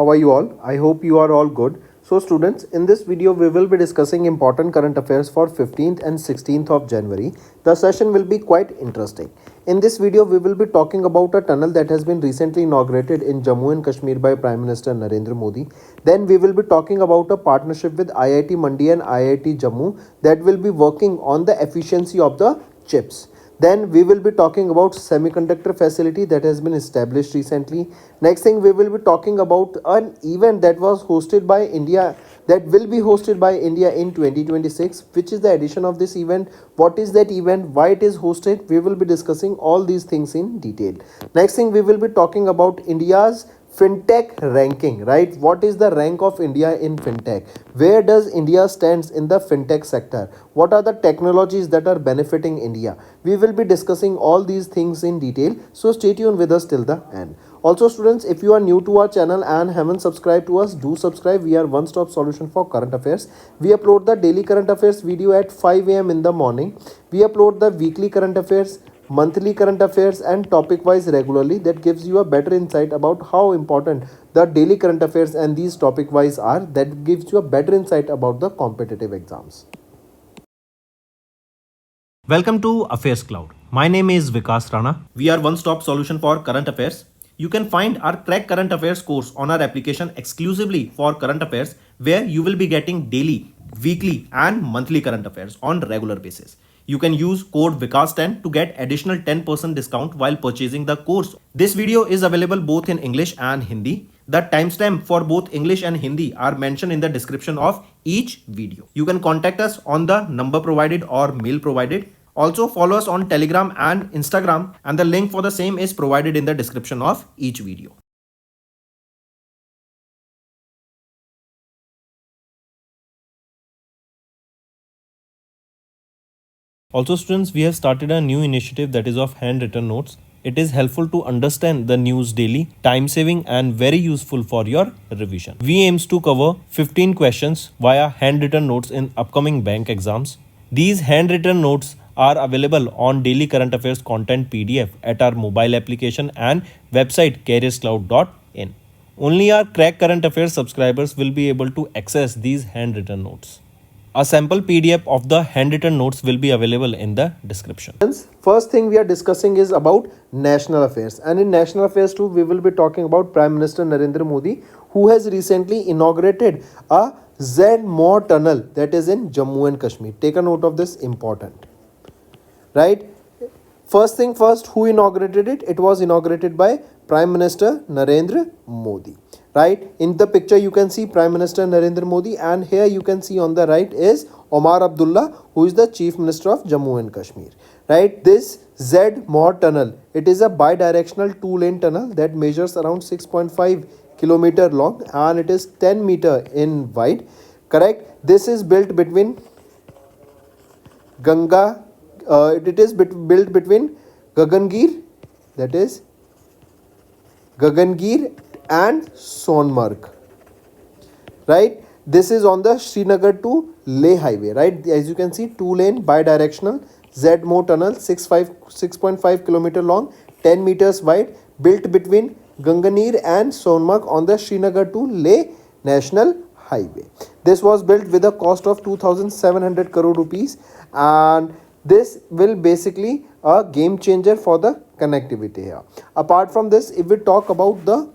How are you all? I hope you are all good. So students, in this video we will be discussing important current affairs for 15th and 16th of January. The session will be quite interesting. In this video we will be talking about a tunnel that has been recently inaugurated in Jammu and Kashmir by Prime Minister Narendra Modi. Then we will be talking about a partnership with IIT Mandi and IIT Jammu that will be working on the efficiency of the chips. Then we will be talking about semiconductor facility that has been established recently. Next thing we will be talking about an event that was hosted by India, that will be hosted by India in 2026. Which is the edition of this event? What is that event? Why it is hosted? We will be discussing all these things in detail. Next thing we will be talking about India's Fintech ranking, right? What is the rank of India in Fintech? Where does India stands in the Fintech sector? What are the technologies that are benefiting India? We will be discussing all these things in detail. So stay tuned with us till the end. Also students, if you are new to our channel and haven't subscribed to us, do subscribe. We are one-stop solution for current affairs. We upload the daily current affairs video at 5 a.m. in the morning. We upload the weekly current affairs, monthly current affairs and topic wise regularly. That gives you a better insight about how important the daily current affairs and these topic wise are. That gives you a better insight about the competitive exams. Welcome to Affairs Cloud. My name is Vikas Rana. We are one-stop solution for current affairs. You can find our Crack Current Affairs course on our application exclusively for current affairs, where you will be getting daily, weekly and monthly current affairs on regular basis. You can use code VIKAS10 to get additional 10% discount while purchasing the course. This video is available both in English and Hindi. The timestamp for both English and Hindi are mentioned in the description of each video. You can contact us on the number provided or mail provided. Also follow us on Telegram and Instagram, and the link for the same is provided in the description of each video. Also students, we have started a new initiative that is of handwritten notes. It is helpful to understand the news daily, time saving and very useful for your revision. We aims to cover 15 questions via handwritten notes in upcoming bank exams. These handwritten notes are available on daily current affairs content PDF at our mobile application and website careerscloud.in. Only our Crack Current Affairs subscribers will be able to access these handwritten notes. A sample PDF of the handwritten notes will be available in the description. First thing we are discussing is about national affairs, and in national affairs too we will be talking about Prime Minister Narendra Modi, who has recently inaugurated a Z-More tunnel that is in Jammu and Kashmir. Take a note of this, important, right? First thing first, who inaugurated it? It was inaugurated by Prime Minister Narendra Modi, right? In the picture you can see Prime Minister Narendra Modi, and here you can see on the right is Omar Abdullah, who is the Chief Minister of Jammu and Kashmir, right? This Z-More tunnel, it is a bi-directional 2-lane tunnel that measures around 6.5 kilometer long and it is 10 meter in wide, correct? This is built between built between Gagangir, that is Gagangir and Sonmarg, right? This is on the Srinagar to Leh highway, right? As you can see, 2-lane bi-directional Z-More tunnel, 6.5 kilometer long, 10 meters wide, built between Ganganir and Sonmarg on the Srinagar to Leh national highway. This was built with a cost of 2,700 crore rupees, and this will basically a game changer for the connectivity here. Apart from this, if we talk about the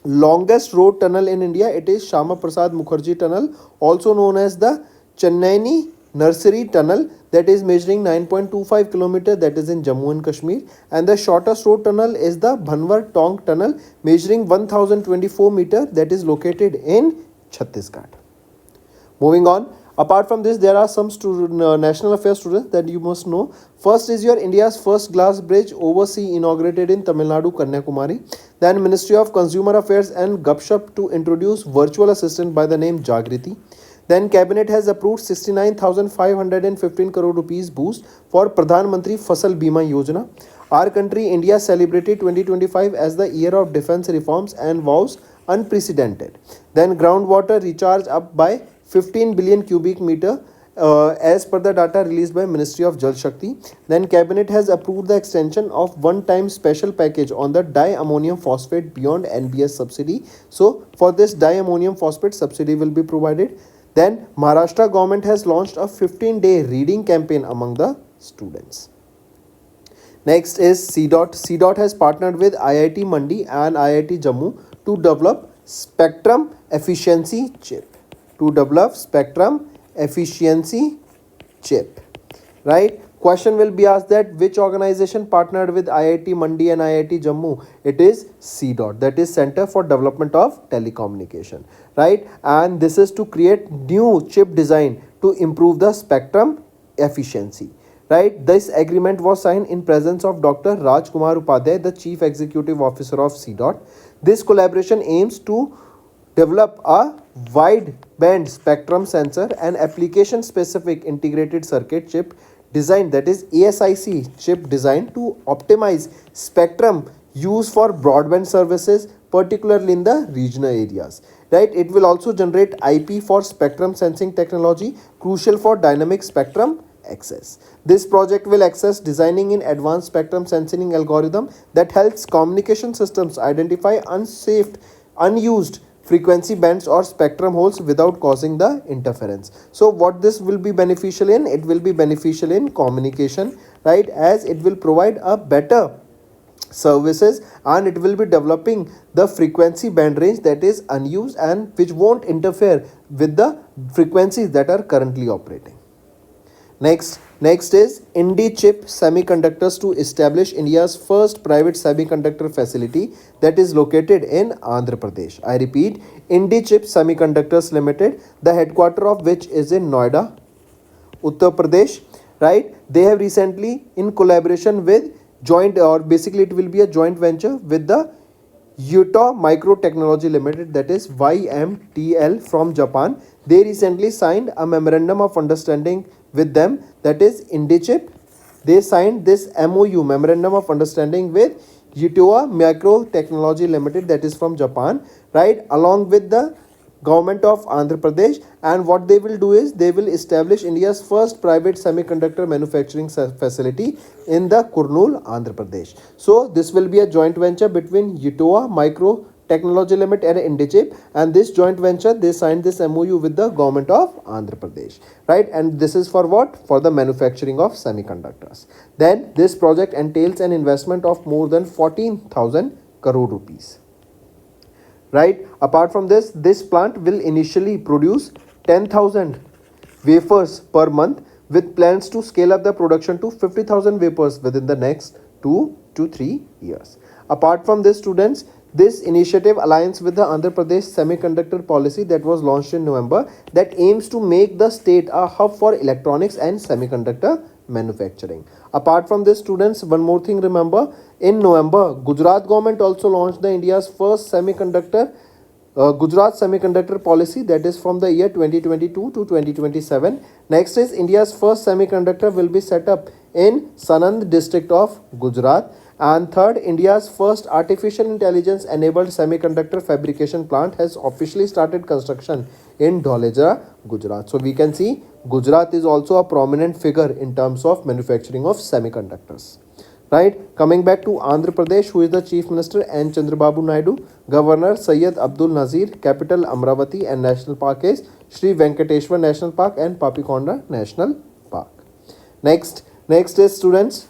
longest road tunnel in India, it is Shama Prasad Mukherjee tunnel, also known as the Chennai Nursery tunnel, that is measuring 9.25 km, that is in Jammu and Kashmir, and the shortest road tunnel is the Bhanwar Tong tunnel measuring 1024 meter, that is located in Chhattisgarh. Moving on, apart from this, there are some national affairs students that you must know. First is your India's first glass bridge over sea inaugurated in Tamil Nadu, Kanyakumari. Then Ministry of Consumer Affairs and Gupshup to introduce virtual assistant by the name Jagriti. Then Cabinet has approved 69,515 crore rupees boost for Pradhan Mantri Fasal Bima Yojana. Our country, India, celebrated 2025 as the year of defense reforms and vows unprecedented. Then groundwater recharge up by 15 billion cubic meter as per the data released by Ministry of Jal Shakti. Then cabinet has approved the extension of one-time special package on the diammonium phosphate beyond NBS subsidy. So for this diammonium phosphate subsidy will be provided. Then Maharashtra government has launched a 15-day reading campaign among the students. Next is CDOT. CDOT has partnered with IIT Mandi and IIT Jammu to develop spectrum efficiency chip. Right? Question will be asked that which organization partnered with IIT Mandi and IIT Jammu? It is CDOT, that is Center for Development of Telecommunication, right? And this is to create new chip design to improve the spectrum efficiency. Right, this agreement was signed in presence of Dr. Raj Kumar Upadhyay, the Chief Executive Officer of CDOT. This collaboration aims to develop a wide band spectrum sensor and application specific integrated circuit chip design, that is ASIC chip design, to optimize spectrum used for broadband services, particularly in the regional areas. Right, it will also generate IP for spectrum sensing technology crucial for dynamic spectrum access. This project will access designing in advanced spectrum sensing algorithm that helps communication systems identify unsafe, unused frequency bands or spectrum holes without causing the interference. So what this will be beneficial in? It will be beneficial in communication, right, as it will provide a better services and it will be developing the frequency band range that is unused and which won't interfere with the frequencies that are currently operating. Next is Indy-Chip Semiconductors to establish India's first private semiconductor facility that is located in Andhra Pradesh. I repeat, Indy-Chip Semiconductors Limited, the headquarter of which is in Noida, Uttar Pradesh, right? They have recently, in collaboration with joint, or basically it will be a joint venture with the Yuto Micro Technology Limited, that is YMTL from Japan. They recently signed a memorandum of understanding with them, that is Indy-Chip. They signed this MOU, memorandum of understanding, with Yuto Micro Technology Limited, that is from Japan, right, along with the government of Andhra Pradesh. And what they will do is they will establish India's first private semiconductor manufacturing facility in the Kurnool, Andhra Pradesh. So this will be a joint venture between Yuto Micro Technology Limited and Indy-Chip, and this joint venture, they signed this MOU with the government of Andhra Pradesh, right? And this is for what? For the manufacturing of semiconductors. Then this project entails an investment of more than 14,000 crore rupees. Right? Apart from this, this plant will initially produce 10,000 wafers per month, with plans to scale up the production to 50,000 wafers within the next 2 to 3 years. Apart from this, students, this initiative aligns with the Andhra Pradesh semiconductor policy that was launched in November, that aims to make the state a hub for electronics and semiconductor manufacturing. Apart from this, students, one more thing, remember, in November, Gujarat government also launched the India's first semiconductor Gujarat Semiconductor Policy, that is from the year 2022 to 2027. Next is India's first semiconductor will be set up in Sanand district of Gujarat. And third, India's first artificial intelligence enabled semiconductor fabrication plant has officially started construction in Dholejra, Gujarat. So we can see Gujarat is also a prominent figure in terms of manufacturing of semiconductors. Right, coming back to Andhra Pradesh, who is the Chief Minister N. Chandrababu Naidu, Governor Syed Abdul Nazir, capital Amravati, and national park is Sri Venkateshwar National Park and Papikonda National Park. Next is, students,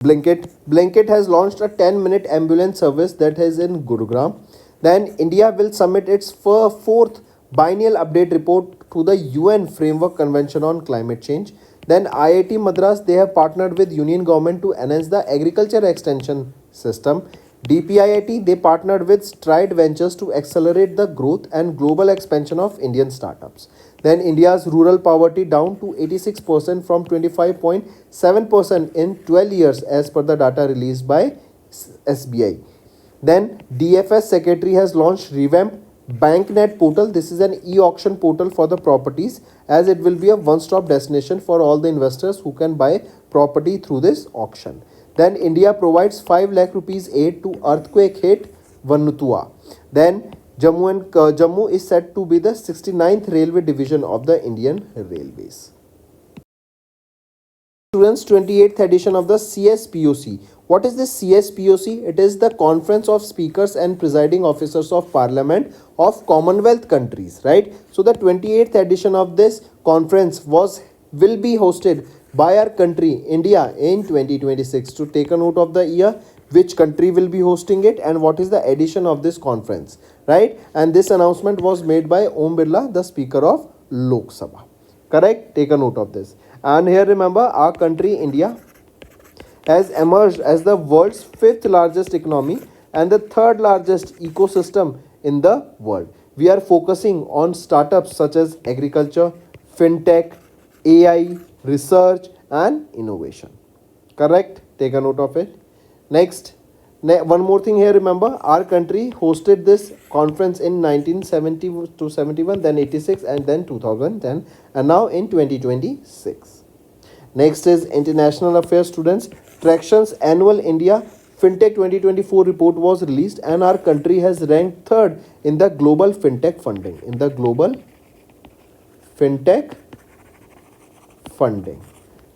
Blinkit has launched a 10-minute ambulance service that is in Gurugram. Then India will submit its fourth biennial update report to the UN Framework Convention on Climate Change. Then IIT Madras, they have partnered with Union Government to enhance the agriculture extension system. DPIIT, they partnered with Stride Ventures to accelerate the growth and global expansion of Indian startups. Then India's rural poverty down to 86% from 25.7% in 12 years as per the data released by SBI. Then DFS Secretary has launched revamped BankNet portal. This is an e-auction portal for the properties, as it will be a one-stop destination for all the investors who can buy property through this auction. Then India provides 5 lakh rupees aid to earthquake hit Vanuatu. Then Jammu is said to be the 69th railway division of the Indian Railways. Students, 28th edition of the CSPOC. What is this CSPOC? It is the Conference of Speakers and Presiding Officers of Parliament of Commonwealth countries, right? So the 28th edition of this conference will be hosted by our country India in 2026. To take a note of the year, which country will be hosting it and what is the edition of this conference, right? And this announcement was made by Om Birla, the Speaker of Lok Sabha. Correct? Take a note of this. And here remember, our country India has emerged as the world's 5th largest economy and the 3rd largest ecosystem in the world. We are focusing on startups such as agriculture, fintech, AI, research and innovation. Correct? Take a note of it. Next, one more thing here, remember, our country hosted this conference in 1970 to 71, then 86 and then 2010 and now in 2026. Next is international affairs, students. Traction's annual India Fintech 2024 report was released and our country has ranked 3rd in the global fintech funding. In the global fintech funding,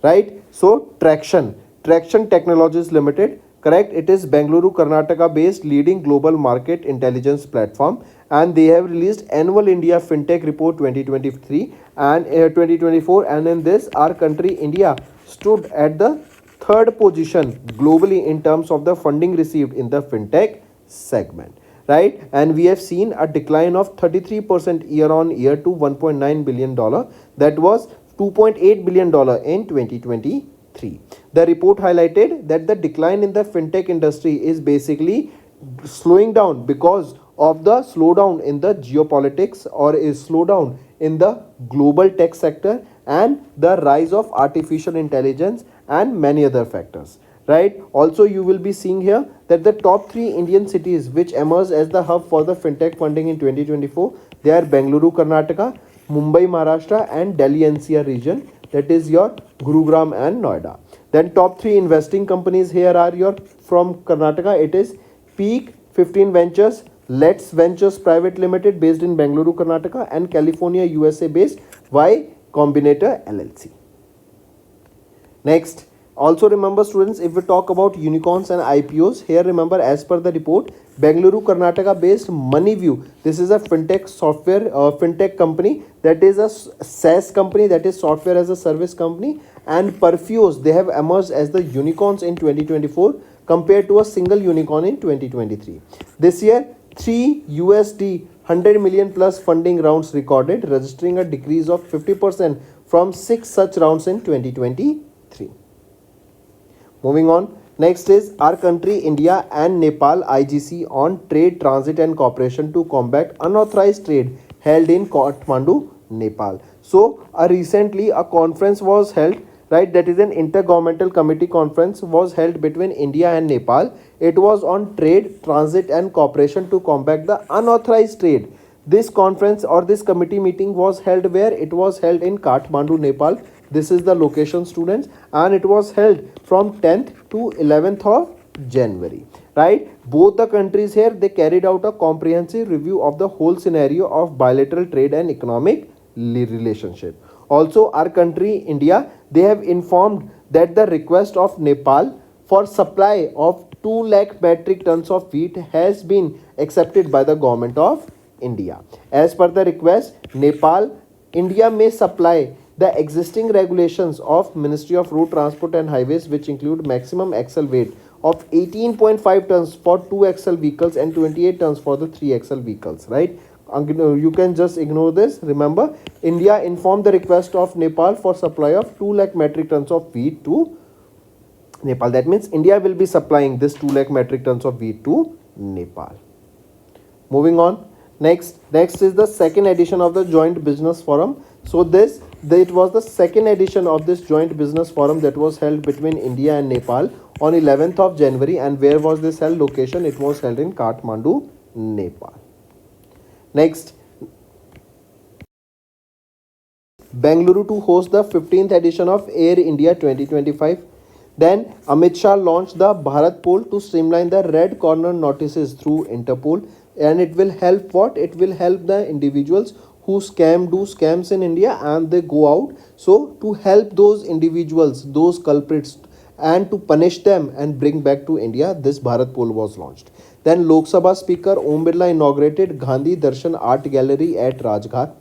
right? So Traction Technologies Limited, correct, it is Bengaluru, Karnataka based leading global market intelligence platform and they have released annual India Fintech report 2023 and 2024 and in this our country India stood at the 3rd position globally in terms of the funding received in the fintech segment, right? And we have seen a decline of 33% year on year to $1.9 billion. That was $2.8 billion in 2023. The report highlighted that the decline in the fintech industry is basically slowing down because of the slowdown in the geopolitics or is slowdown in the global tech sector and the rise of artificial intelligence and many other factors, right? Also you will be seeing here that the top 3 Indian cities which emerged as the hub for the fintech funding in 2024, they are Bengaluru, Karnataka, Mumbai, Maharashtra and Delhi NCR region, that is your Gurugram and Noida. Then top 3 investing companies here are your from Karnataka, it is Peak 15 Ventures, Let's Ventures Private Limited based in Bengaluru, Karnataka and California, USA based Y Combinator LLC. Next, also remember students, if we talk about unicorns and IPOs, here remember as per the report, Bengaluru, Karnataka based Moneyview, this is a fintech software fintech company, that is a SaaS company, that is software as a service company, and Perfuse, they have emerged as the unicorns in 2024 compared to a single unicorn in 2023. This year 3 USD 100 million plus funding rounds recorded, registering a decrease of 50% from 6 such rounds in 2023. Moving on, next is our country India and Nepal IGC on trade, transit and cooperation to combat unauthorized trade held in Kathmandu, Nepal. So recently a conference was held, right, that is an intergovernmental committee conference was held between India and Nepal. It was on trade, transit and cooperation to combat the unauthorized trade. This conference or this committee meeting was held where? It was held in Kathmandu, Nepal. This is the location, students, and it was held from 10th to 11th of January, right? Both the countries here, they carried out a comprehensive review of the whole scenario of bilateral trade and economic relationship. Also, our country India, they have informed that the request of Nepal for supply of 2 lakh metric tons of wheat has been accepted by the government of India. As per the request, India may supply the existing regulations of Ministry of Road Transport and Highways, which include maximum axle weight of 18.5 tons for 2 axle vehicles and 28 tons for the 3 axle vehicles, right? You can just ignore this. Remember, India informed the request of Nepal for supply of 2 lakh metric tons of wheat to Nepal. That means India will be supplying this 2 lakh metric tons of wheat to Nepal. Moving on, next is the second edition of the Joint Business Forum. So it was the second edition of this Joint Business Forum that was held between India and Nepal on 11th of January. And where was this held? Location, it was held in Kathmandu, Nepal. Next, Bengaluru to host the 15th edition of Air India 2025. Then Amit Shah launched the Bharat Poll to streamline the red corner notices through Interpol, and it will help what? It will help the individuals who do scams in India and they go out. So to help those individuals, those culprits, and to punish them and bring back to India, this Bharat Poll was launched. Then Lok Sabha Speaker Om Birla inaugurated Gandhi Darshan Art Gallery at Rajghat.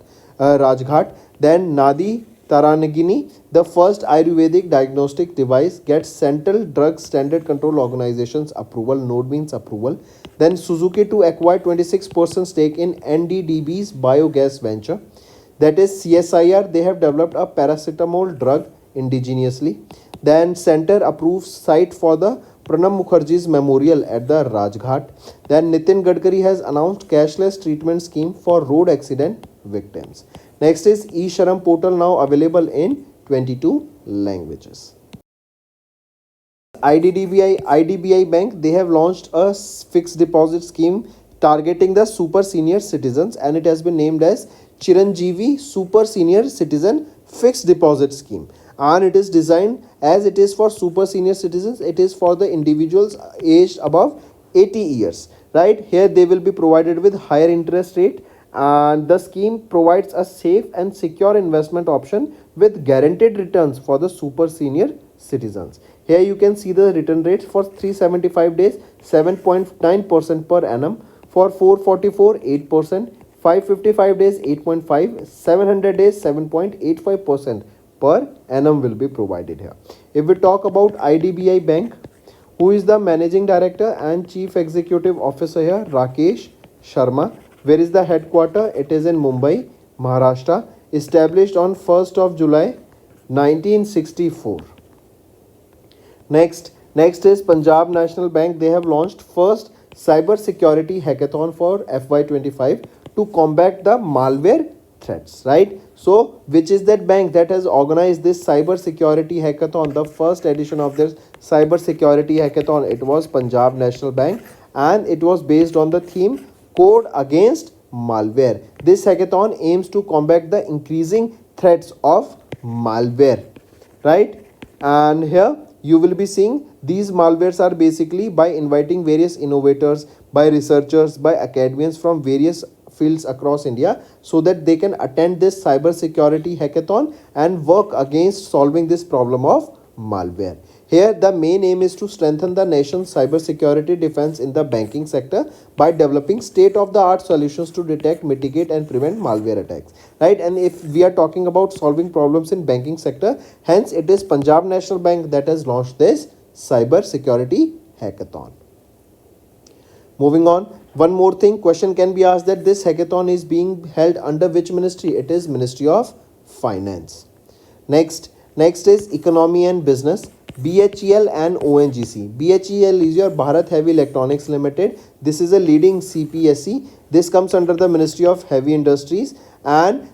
Then Nadi Taranagini, the first Ayurvedic diagnostic device, gets Central Drug Standard Control Organization's approval. Node means approval. Then Suzuki to acquire 26% stake in NDDB's biogas venture. That is CSIR. They have developed a paracetamol drug indigenously. Then Center approves site for the Pranab Mukherjee's memorial at the Rajghat. Then Nitin Gadkari has announced cashless treatment scheme for road accident victims. Next is eSharam portal, now available in 22 languages. IDBI Bank, they have launched a fixed deposit scheme targeting the super senior citizens, and it has been named as Chiranjeevi Super Senior Citizen Fixed Deposit Scheme. And it is designed as it is for super senior citizens. It is for the individuals aged above 80 years. Right here, they will be provided with higher interest rate, and the scheme provides a safe and secure investment option with guaranteed returns for the super senior citizens. Here you can see the return rates for 375 days 7.9% per annum, for 444 8%, 555 days 8.5, 700 days 7.85% per annum will be provided here. If we talk about IDBI Bank, who is the managing director and chief executive officer here? Rakesh Sharma. Where is the headquarter? It is in Mumbai, Maharashtra. Established on 1st of July 1964. Next is Punjab National Bank. They have launched first Cybersecurity hackathon for FY25 to combat the malware threats, right? So which is that bank that has organized this Cybersecurity hackathon? The first edition of this Cybersecurity hackathon, it was Punjab National Bank, and it was based on the theme Code Against Malware. This hackathon aims to combat the increasing threats of malware, right? And here you will be seeing these malwares are basically by inviting various innovators, by researchers, by academians from various fields across India, so that they can attend this cybersecurity hackathon and work against solving this problem of malware. Here the main aim is to strengthen the nation's cybersecurity defense in the banking sector by developing state-of-the-art solutions to detect, mitigate and prevent malware attacks, right? And if we are talking about solving problems in banking sector, hence it is Punjab National Bank that has launched this cybersecurity hackathon. Moving on, one more thing, question can be asked that this hackathon is being held under which ministry? It is Ministry of Finance. Next is economy and business. BHEL and ONGC. BHEL is your Bharat Heavy Electronics Limited. This is a leading CPSE. This comes under the Ministry of Heavy Industries. And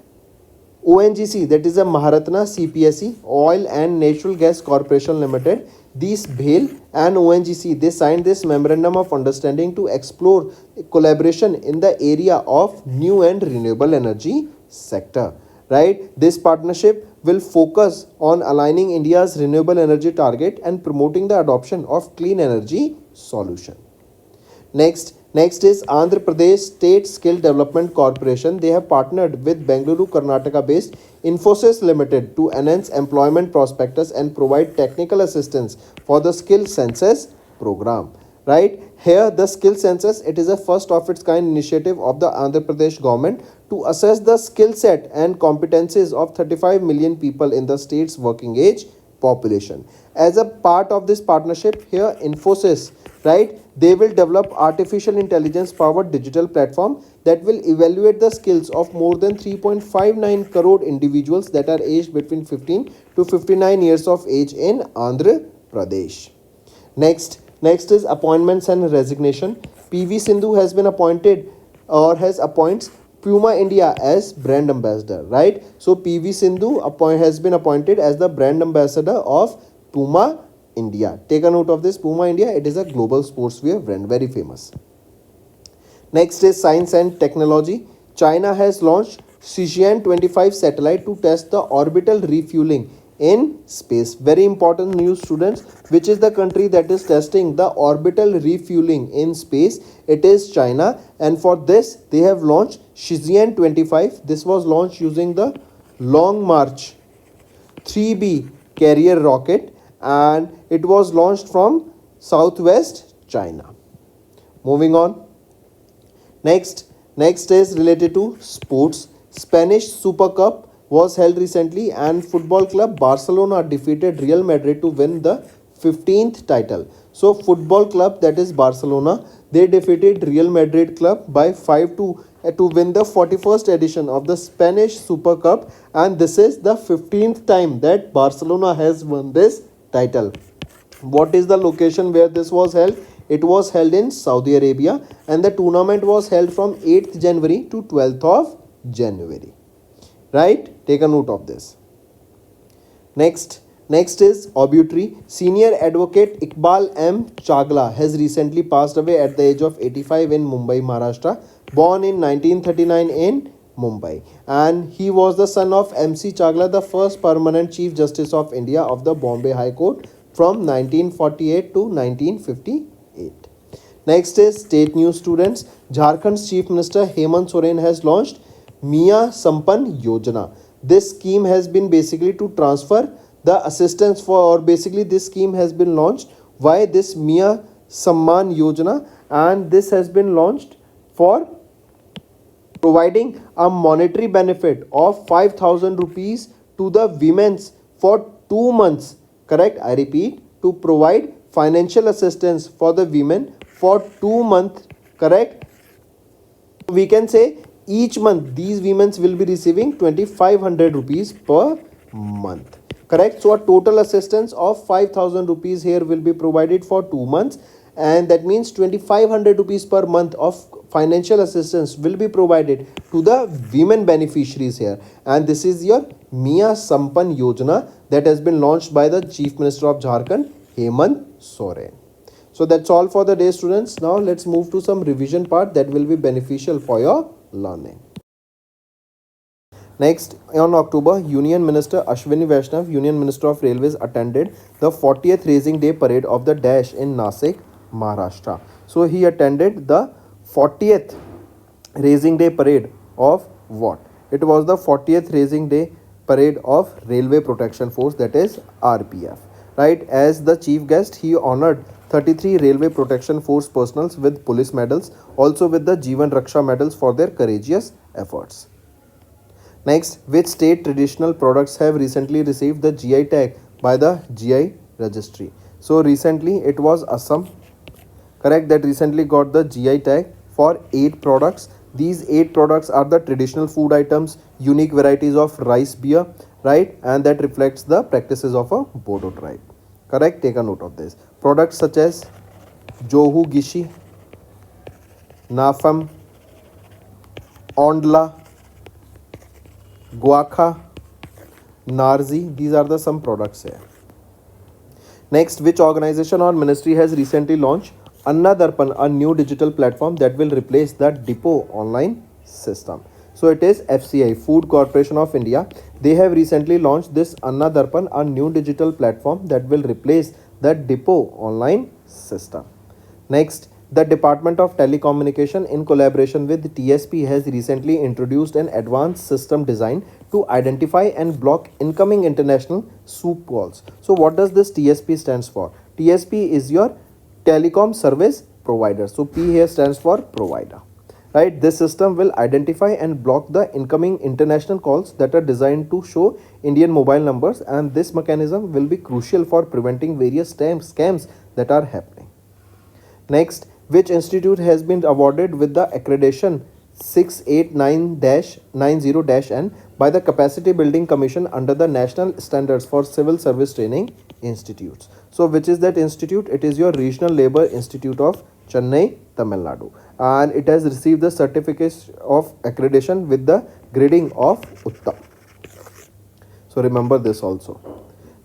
ONGC, that is a Maharatna CPSE, Oil and Natural Gas Corporation Limited. These BHEL and ONGC, they signed this memorandum of understanding to explore collaboration in the area of new and renewable energy sector, right? This partnership will focus on aligning India's renewable energy target and promoting the adoption of clean energy solution. Next is Andhra Pradesh State Skill Development Corporation. They have partnered with Bengaluru, Karnataka based Infosys Limited to enhance employment prospectus and provide technical assistance for the Skill Census program, right? Here the Skill Census, it is a first of its kind initiative of the Andhra Pradesh government to assess the skill set and competencies of 35 million people in the state's working age population. As a part of this partnership, here Infosys, right, they will develop artificial intelligence powered digital platform that will evaluate the skills of more than 3.59 crore individuals that are aged between 15 to 59 years of age in Andhra Pradesh. Next is appointments and resignation. PV Sindhu has been appointed or has appoints Puma India as brand ambassador, right? So PV Sindhu has been appointed as the brand ambassador of Puma India. Take a note of this, Puma India, it is a global sportswear brand, very famous. Next is science and technology. China has launched Shijian 25 satellite to test the orbital refueling in space. Very important news, students. Which is the country that is testing the orbital refueling in space? It is China, and for this they have launched Shijian 25. This was launched using the Long March 3B carrier rocket, and it was launched from southwest China. Moving on. Next is related to sports. Spanish Super Cup was held recently, and football club Barcelona defeated Real Madrid to win the 15th title. So football club, that is Barcelona, they defeated Real Madrid club by 5-2 to win the 41st edition of the Spanish Super Cup, and this is the 15th time that Barcelona has won this title. What is the location where this was held? It was held in Saudi Arabia, and the tournament was held from 8th January to 12th of January. Right? Take a note of this. Next is Obituary. Senior advocate Iqbal M. Chagla has recently passed away at the age of 85 in Mumbai, Maharashtra. Born in 1939 in Mumbai, and he was the son of MC Chagla, the first permanent Chief Justice of India of the Bombay High Court from 1948 to 1958. Next is state news, students. Jharkhand's Chief Minister Hemant Soren has launched Mia Sampan Yojana. This scheme has been basically to transfer the assistance for, or basically this scheme has been launched. Why this Mia Samman Yojana? And this has been launched for providing a monetary benefit of 5,000 rupees to the women for 2 months. Correct? I repeat, to provide financial assistance for the women for 2 months. Correct? We can say each month these women will be receiving 2,500 rupees per month. Correct? So a total assistance of 5,000 rupees here will be provided for 2 months, and that means 2,500 rupees per month of financial assistance will be provided to the women beneficiaries here. And this is your Mia Sampan Yojana that has been launched by the Chief Minister of Jharkhand, Hemant Soren. So that's all for the day, students. Now let's move to some revision part that will be beneficial for your learning. Next, on October, Union Minister Ashwini Vaishnav, Union Minister of Railways, attended the 40th Raising Day Parade of the Dash in Nasik, Maharashtra. So he attended the 40th Raising Day Parade of what? It was the 40th Raising Day Parade of Railway Protection Force, that is RPF. Right? As the chief guest, he honored 33 Railway Protection Force personals with police medals, also with the Jeevan Raksha medals for their courageous efforts. Next, which state traditional products have recently received the GI tag by the GI registry? So recently it was Assam. Correct, that recently got the GI tag for 8 products. These 8 products are the traditional food items, unique varieties of rice beer, right, and that reflects the practices of a Bodo tribe. Correct, take a note of this. Products such as Johu Gishi, Nafam, Ondla, Guakha, Narzi, these are the some products here. Next, which organization or ministry has recently launched Anna Darpan, a new digital platform that will replace the Depot online system? So it is FCI, Food Corporation of India. They have recently launched this Anna Darpan, a new digital platform that will replace the Depot online system. Next, the Department of Telecommunication in collaboration with TSP has recently introduced an advanced system design to identify and block incoming international SOOP calls. So what does this TSP stands for? TSP is your telecom service provider. So P here stands for provider. Right? This system will identify and block the incoming international calls that are designed to show Indian mobile numbers, and this mechanism will be crucial for preventing various scams that are happening. Next, which institute has been awarded with the accreditation 689-90-N by the Capacity Building Commission under the National Standards for Civil Service Training Institutes? So which is that institute? It is your Regional Labour Institute of Chennai, Tamil Nadu, and it has received the certificate of accreditation with the grading of Uttam. So remember this also.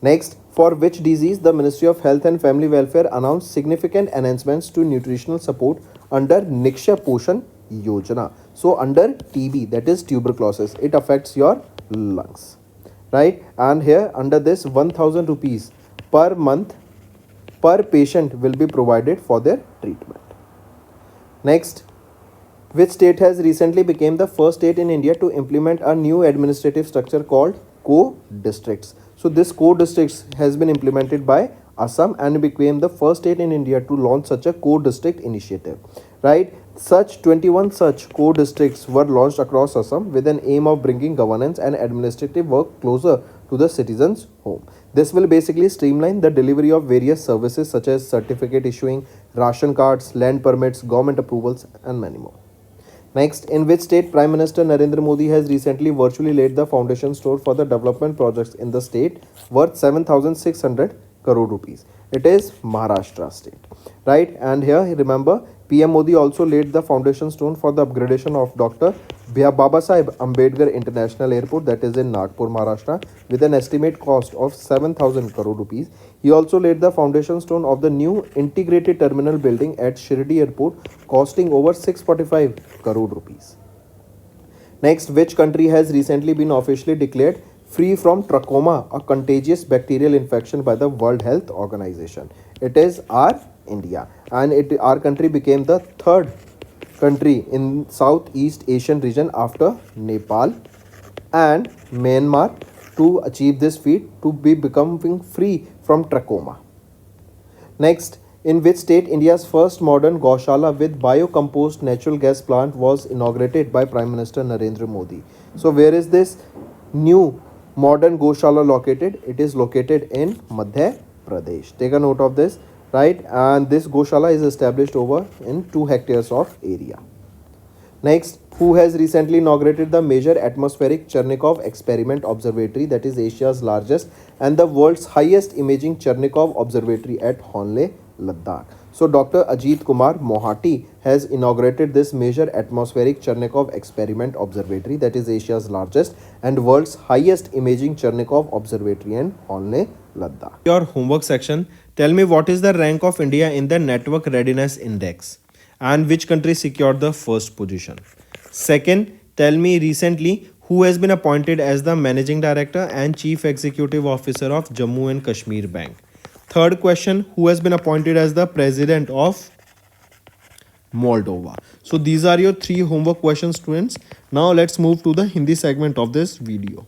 Next, for which disease the Ministry of Health and Family Welfare announced significant enhancements to nutritional support under Niksha Poshan Yojana? So under TB, that is tuberculosis, it affects your lungs. right? And here under this 1000 rupees per month per patient will be provided for their treatment. Next, which state has recently become the first state in India to implement a new administrative structure called co-districts. So this co-districts has been implemented by Assam and became the first state in India to launch such a co-district initiative, right? Such 21 such co-districts were launched across Assam with an aim of bringing governance and administrative work closer to the citizens' home. This will basically streamline the delivery of various services such as certificate issuing, ration cards, land permits, government approvals, and many more. Next, in which state Prime Minister Narendra Modi has recently virtually laid the foundation stone for the development projects in the state worth 7,600 crore rupees. It is Maharashtra state, right? And here remember, PM Modi also laid the foundation stone for the upgradation of Dr. Baba Sahib Ambedkar International Airport, that is in Nagpur, Maharashtra, with an estimate cost of 7,000 crore rupees. He also laid the foundation stone of the new integrated terminal building at Shirdi Airport, costing over 645 crore rupees. Next, which country has recently been officially declared free from trachoma, a contagious bacterial infection by the World Health Organization? It is our India, and our country became the third country in Southeast Asian region after Nepal and Myanmar to achieve this feat to be becoming free from trachoma. Next, in which state India's first modern Gaushala with biocomposed natural gas plant was inaugurated by Prime Minister Narendra Modi? So where is this new modern Gaushala located? It is located in Madhya Pradesh. Take a note of this, right? And this Gaushala is established over in 2 hectares of area. Next, who has recently inaugurated the major atmospheric Chernikov experiment observatory, that is Asia's largest and the world's highest imaging Chernikov observatory at Honle, Ladakh? So Dr. Ajit Kumar Mohati has inaugurated this major atmospheric Chernikov experiment observatory, that is Asia's largest and world's highest imaging Chernikov observatory in Honle, Ladakh. Your homework section, tell me what is the rank of India in the Network Readiness Index and which country secured the first position. Second, tell me recently who has been appointed as the Managing Director and Chief Executive Officer of Jammu and Kashmir Bank. Third question, who has been appointed as the President of Moldova? So these are your 3 homework questions, students. Now let's move to the Hindi segment of this video.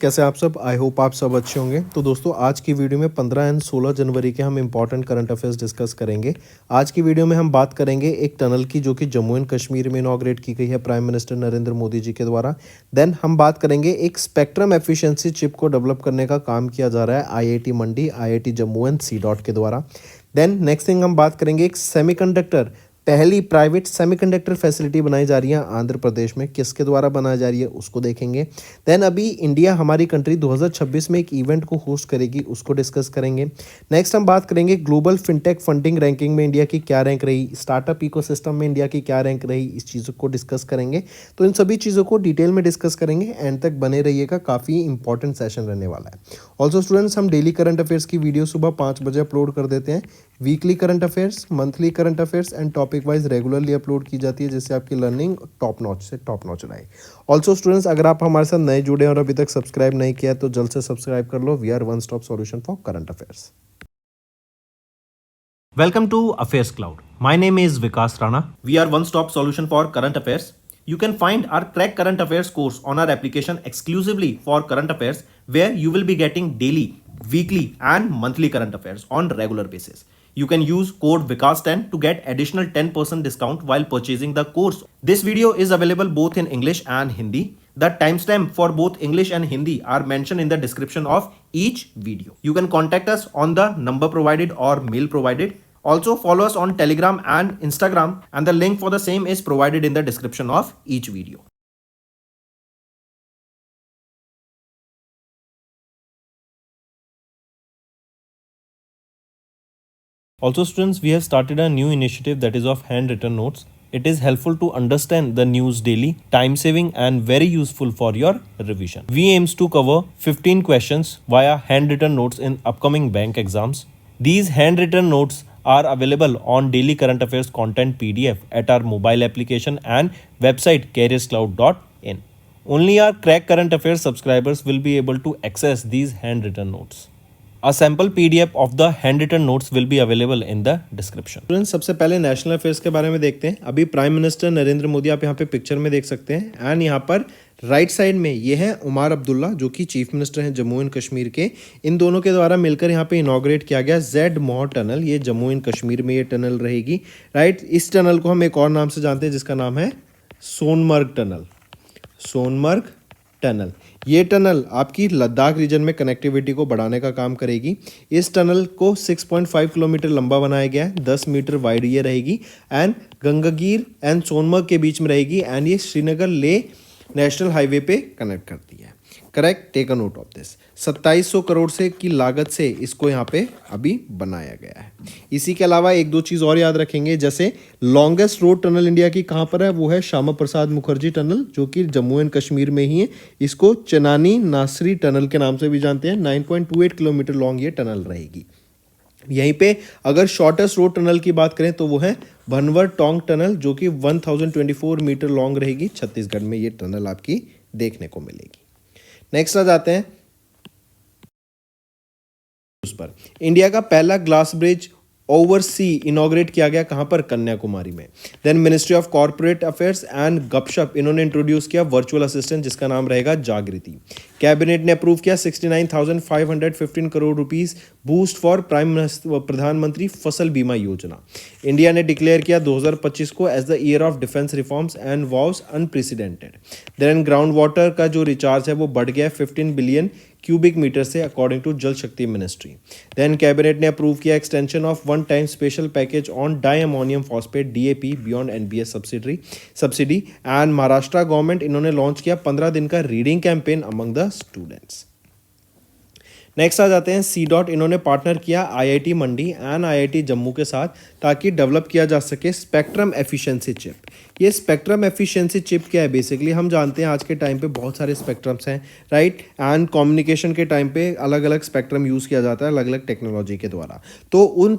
कैसे आप सब? I hope आप सब अच्छे होंगे। तो दोस्तों आज की वीडियो में 15 एंड 16 जनवरी के हम इंपॉर्टेंट करंट अफेयर्स डिस्कस करेंगे। आज की वीडियो में हम बात करेंगे एक टनल की जो कि जम्मू एंड कश्मीर में इनॉग्रेट की गई है प्राइम मिनिस्टर नरेंद्र मोदी जी के द्वारा। देन हम बात करेंगे एक स्पेक्ट्रम एफिशिएंसी चिप को डेवलप करने का काम किया जा रहा है IIT Mandi, IIT Jammu and C-DOT के द्वारा। देन नेक्स्ट थिंग हम बात करेंगे एक सेमीकंडक्टर, पहली प्राइवेट सेमीकंडक्टर फैसिलिटी बनाई जा रही है आंध्र प्रदेश में, किसके द्वारा बनाई जा रही है उसको देखेंगे। देन अभी इंडिया हमारी कंट्री 2026 में एक इवेंट को होस्ट करेगी, उसको डिस्कस करेंगे। नेक्स्ट हम बात करेंगे ग्लोबल फिनटेक फंडिंग रैंकिंग में इंडिया की क्या रैंक रही, स्टार्टअप इकोसिस्टम में इंडिया की क्या रैंक रही, इस चीज़ों को डिस्कस करेंगे। तो इन सभी चीज़ों को डिटेल में डिस्कस करेंगे, एंड तक बने रहिएगा, काफ़ी इंपॉर्टेंट सेशन रहने वाला है। ऑल्सो स्टूडेंट्स, हम डेली करंट अफेयर्स की वीडियो सुबह 5 बजे अपलोड कर देते हैं। Weekly current affairs, monthly current affairs and topic wise regularly upload की जाती है, जिससे आपकी लर्निंग टॉप नॉच से टॉप नॉच रहे। ऑल्सो स्टूडेंट्स, अगर आप हमारे साथ नए जुड़े और अभी तक सब्सक्राइब नहीं किया है तो जल्द से सब्सक्राइब कर लो। We are one stop solution for current affairs. Welcome to Affairs Cloud. My name is Vikas Rana. We are one-stop solution for current affairs. You can find our Crack Current Affairs course on our application exclusively for current affairs, where you will be getting daily, weekly and monthly current affairs on regular basis. You can use code VIKAS10 to get additional 10% discount while purchasing the course. This video is available both in English and Hindi. The timestamp for both English and Hindi are mentioned in the description of each video. You can contact us on the number provided or mail provided. Also follow us on Telegram and Instagram, and the link for the same is provided in the description of each video. Also students, we have started a new initiative that is of handwritten notes. It is helpful to understand the news daily, time saving and very useful for your revision. We aims to cover 15 questions via handwritten notes in upcoming bank exams. These handwritten notes are available on daily current affairs content PDF at our mobile application and website careerscloud.in. Only our Crack Current Affairs subscribers will be able to access these handwritten notes. A sample PDF of the handwritten notes will be available in the description. Students, सबसे पहले national affairs के बारे में देखते हैं. अभी prime minister Narendra Modi आप यहाँ पे पिक्चर में देख सकते हैं एंड यहाँ पर राइट साइड में ये है उमर अब्दुल्ला जो कि चीफ मिनिस्टर हैं जम्मू एंड कश्मीर के. इन दोनों के द्वारा मिलकर यहाँ पे इनॉग्रेट किया गया जेड मोह टनल. ये जम्मू एंड कश्मीर में ये टनल रहेगी. राइट, इस टनल को हम एक और नाम से जानते हैं जिसका नाम है सोनमर्ग टनल. सोनमर्ग टनल. ये टनल आपकी लद्दाख रीजन में कनेक्टिविटी को बढ़ाने का काम करेगी. इस टनल को 6.5 किलोमीटर लंबा बनाया गया है. 10 मीटर वाइड ये रहेगी एंड गंगागीर एंड सोनमर्ग के बीच में रहेगी एंड ये श्रीनगर ले नेशनल हाईवे पे कनेक्ट करती है. Correct, take a note of this. 2700 crore से की लागत से इसको यहाँ पे अभी बनाया गया है. इसी के अलावा एक दो चीज़ और याद रखेंगे, जैसे लॉन्गेस्ट रोड टनल इंडिया की कहाँ पर है, वो है श्यामा प्रसाद मुखर्जी टनल जो कि जम्मू एंड कश्मीर में ही है. इसको चनानी नासरी टनल के नाम से भी जानते हैं. 9.28 किलोमीटर लॉन्ग ये टनल रहेगी. यहीं पे अगर शॉर्टेस्ट रोड टनल की बात करें तो वो है भनवर टोंग टनल जो कि 1024 मीटर लॉन्ग रहेगी. छत्तीसगढ़ में ये टनल आपकी देखने को मिलेगी. नेक्स्ट आ जाते हैं उस पर. इंडिया का पहला glass bridge over sea inaugurate किया गया कहां पर, कन्याकुमारी में. Then ministry of corporate affairs and Gupshup इन्होंने इंट्रोड्यूस किया वर्चुअल असिस्टेंट जिसका नाम रहेगा जागृति. कैबिनेट ने अप्रूव किया 69,515 करोड़ रुपीस बूस्ट फॉर प्रधानमंत्री फसल बीमा योजना. इंडिया ने डिक्लेयर किया 2025 को as the year of defence reforms and was unprecedented. Then ground water का जो रिचार्ज है वो बढ़ गया 15 बिलियन क्यूबिक मीटर से according to Jal Shakti ministry. Then cabinet ने अप्रूव किया extension of one time special package on diammonium phosphate DAP beyond NBS subsidy and Maharashtra government इन्होंने लॉन्च किया 15 दिन का reading campaign among the students. Next आ जाते हैं सी डॉट. इन्होंने पार्टनर किया IIT Mandi and IIT Jammu के साथ ताकि डेवलप किया जा सके स्पेक्ट्रम एफिशिएंसी चिप. ये स्पेक्ट्रम एफिशिएंसी चिप क्या है, बेसिकली हम जानते हैं आज के टाइम पे बहुत सारे स्पेक्ट्रम्स हैं. राइट, एंड कम्युनिकेशन के टाइम पे अलग अलग स्पेक्ट्रम यूज़ किया जाता है अलग अलग टेक्नोलॉजी के द्वारा. तो उन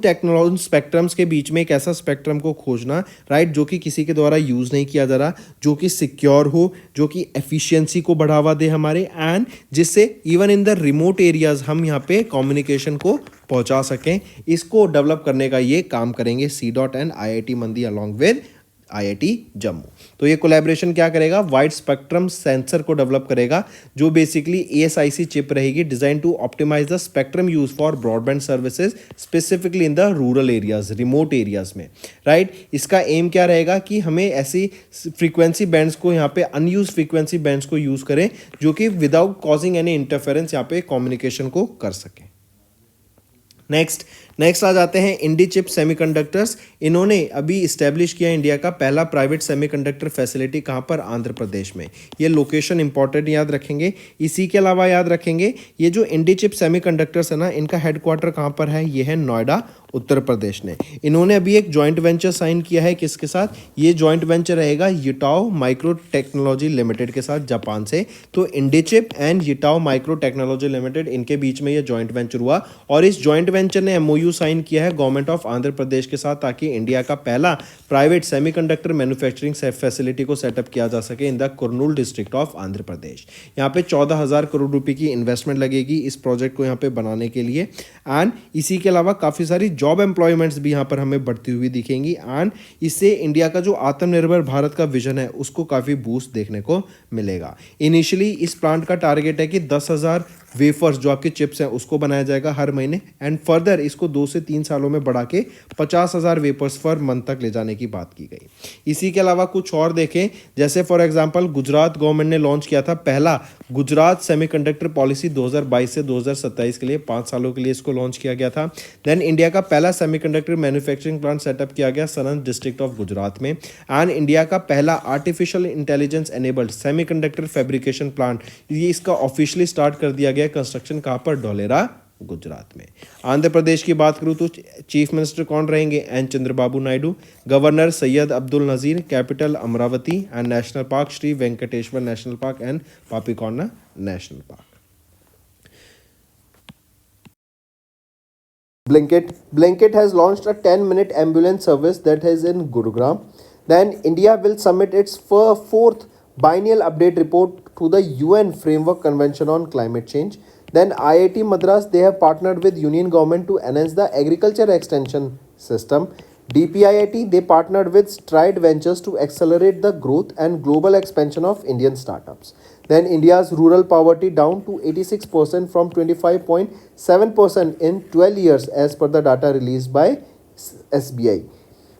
स्पेक्ट्रम्स के बीच में एक ऐसा स्पेक्ट्रम को खोजना, राइट, जो कि किसी के द्वारा यूज़ नहीं किया जा रहा, जो कि सिक्योर हो, जो कि एफिशिएंसी को बढ़ावा दे हमारे, एंड जिससे even in the remote areas हम यहाँ पे कम्युनिकेशन को पहुंचा सकें. इसको डेवलप करने का ये काम करेंगे C dot and IIT Mandi along with IIT Jammu. तो ये कोलैबोरेशन क्या करेगा, वाइड स्पेक्ट्रम सेंसर को डेवलप करेगा जो बेसिकली एएसआईसी चिप रहेगी design to optimize the spectrum use for broadband services specifically in the rural areas, remote areas में. Right, इसका एम क्या रहेगा कि हमें ऐसी फ्रीक्वेंसी बैंड्स को यहाँ पे अनयूज फ्रीक्वेंसी बैंड्स को यूज करें जो कि विदाउट कॉजिंग एनी इंटरफेरेंस यहाँ पे कम्युनिकेशन को कर सकें. नेक्स्ट आ जाते हैं इंडी चिप सेमीकंडक्टर्स. इन्होंने अभी इस्टेब्लिश किया इंडिया का पहला प्राइवेट सेमीकंडक्टर फैसिलिटी कहाँ पर, आंध्र प्रदेश में. ये लोकेशन इंपॉर्टेंट याद रखेंगे. इसी के अलावा याद रखेंगे ये जो इंडी चिप सेमीकंडक्टर्स है ना, इनका हेडक्वार्टर कहाँ पर है, ये है नोएडा उत्तर प्रदेश ने. इन्होंने अभी एक जॉइंट वेंचर साइन किया है किसके साथ, ये जॉइंट वेंचर रहेगा यूटाओ माइक्रो टेक्नोलॉजी लिमिटेड के साथ जापान से. तो इंडीचिप एंड यूटाओ माइक्रो टेक्नोलॉजी लिमिटेड इनके बीच में ये जॉइंट वेंचर हुआ और इस जॉइंट वेंचर ने एमओयू साइन किया है गवर्नमेंट ऑफ आंध्र प्रदेश के साथ ताकि इंडिया का पहला प्राइवेट सेमीकंडक्टर मैन्युफैक्चरिंग फैसिलिटी को सेटअप किया जा सके in the Kurnool district of Andhra Pradesh. यहाँ पे 14,000 करोड़ रुपए की इन्वेस्टमेंट लगेगी इस प्रोजेक्ट को यहाँ पे बनाने के लिए. एंड इसी के अलावा काफ़ी सारी जॉब एम्प्लॉयमेंट्स भी यहाँ पर हमें बढ़ती हुई दिखेंगी एंड इससे इंडिया का जो आत्मनिर्भर भारत का विजन है उसको काफ़ी बूस्ट देखने को मिलेगा. इनिशियली इस प्लांट का टारगेट है कि 10,000 वेफर्स जो आपके चिप्स हैं उसको बनाया जाएगा हर महीने एंड फर्दर इसको 2 से 3 सालों में बढ़ा के 50,000 वेफर्स पर मंथ तक ले जाने की बात की गई. इसी के अलावा कुछ और देखें, जैसे फॉर एग्जांपल गुजरात गवर्नमेंट ने लॉन्च किया था पहला गुजरात सेमीकंडक्टर पॉलिसी 2022 से 2027 के लिए 5 सालों के लिए इसको लॉन्च किया गया था. देन इंडिया का पहला सेमीकंडक्टर मैन्युफैक्चरिंग प्लांट सेटअप किया गया सनन डिस्ट्रिक्ट ऑफ गुजरात में. एंड इंडिया का पहला artificial intelligence enabled semiconductor fabrication plant ये इसका ऑफिशियली स्टार्ट कर दिया गया कंस्ट्रक्शन कहाँ पर, ढोलेरा गुजरात में. आंध्र प्रदेश की बात करूँ तो चीफ मिनिस्टर कौन रहेंगे, N Chandrababu Naidu. Governor Syed Abdul Nazeer. Capital Amaravati and national park Shri Venkateswara national park and Papikonda national park. Blinkit has launched a 10-minute ambulance service that is in Gurugram. Then India will submit its fourth biennial update report to the UN Framework Convention on Climate Change. Then IIT Madras, they have partnered with Union Government to enhance the agriculture extension system. DPIIT, they partnered with Stride Ventures to accelerate the growth and global expansion of Indian startups. Then India's rural poverty down to 86% from 25.7% in 12 years as per the data released by SBI.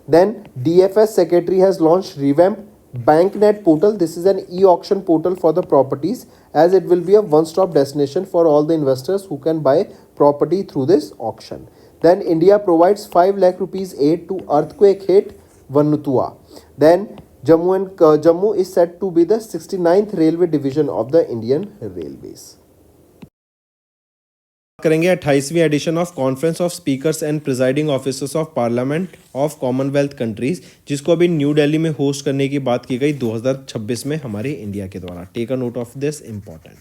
Then DFS Secretary has launched revamped BankNet portal. This is an e-auction portal for the properties, as it will be a one-stop destination for all the investors who can buy property through this auction. Then India provides 5 lakh rupees aid to earthquake hit Vanuatu. Then Jammu is said to be the 69th railway division of the Indian Railways. करेंगे 28वीं edition of conference of speakers and presiding officers of parliament of Commonwealth countries, जिसको अभी new Delhi में host करने की बात की गई 2026 में हमारे इंडिया के द्वारा. Take a note of this, important,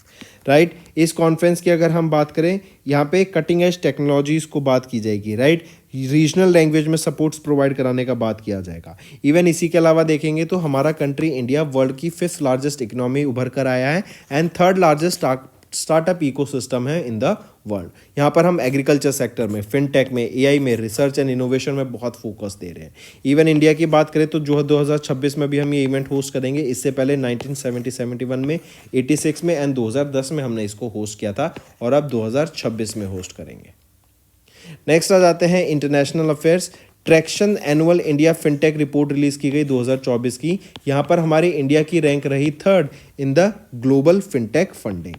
right. इस कॉन्फ्रेंस की अगर हम बात करें, यहाँ पे कटिंग एज टेक्नोलॉजीज को बात की जाएगी, राइट. रीजनल लैंग्वेज में सपोर्ट्स प्रोवाइड कराने का बात किया जाएगा. इवन इसी के अलावा देखेंगे तो हमारा कंट्री इंडिया वर्ल्ड की 5th लार्जेस्ट इकोनॉमी उभर कर आया है and 3rd largest startup ecosystem है इन द वर्ल्ड. यहाँ पर हम एग्रीकल्चर सेक्टर में, फिनटेक में, एआई में, रिसर्च एंड इनोवेशन में बहुत फोकस दे रहे हैं. इवन इंडिया की बात करें तो जो 2026 में भी हम ये इवेंट होस्ट करेंगे. इससे पहले 1971 में, 86 में एंड 2010 में हमने इसको होस्ट किया था और अब 2026 में होस्ट करेंगे. नेक्स्ट आ जाते हैं international affairs. Traction annual India fintech report release की गई 2024 की. यहाँ पर हमारी इंडिया की रैंक रही 3rd in the global fintech funding.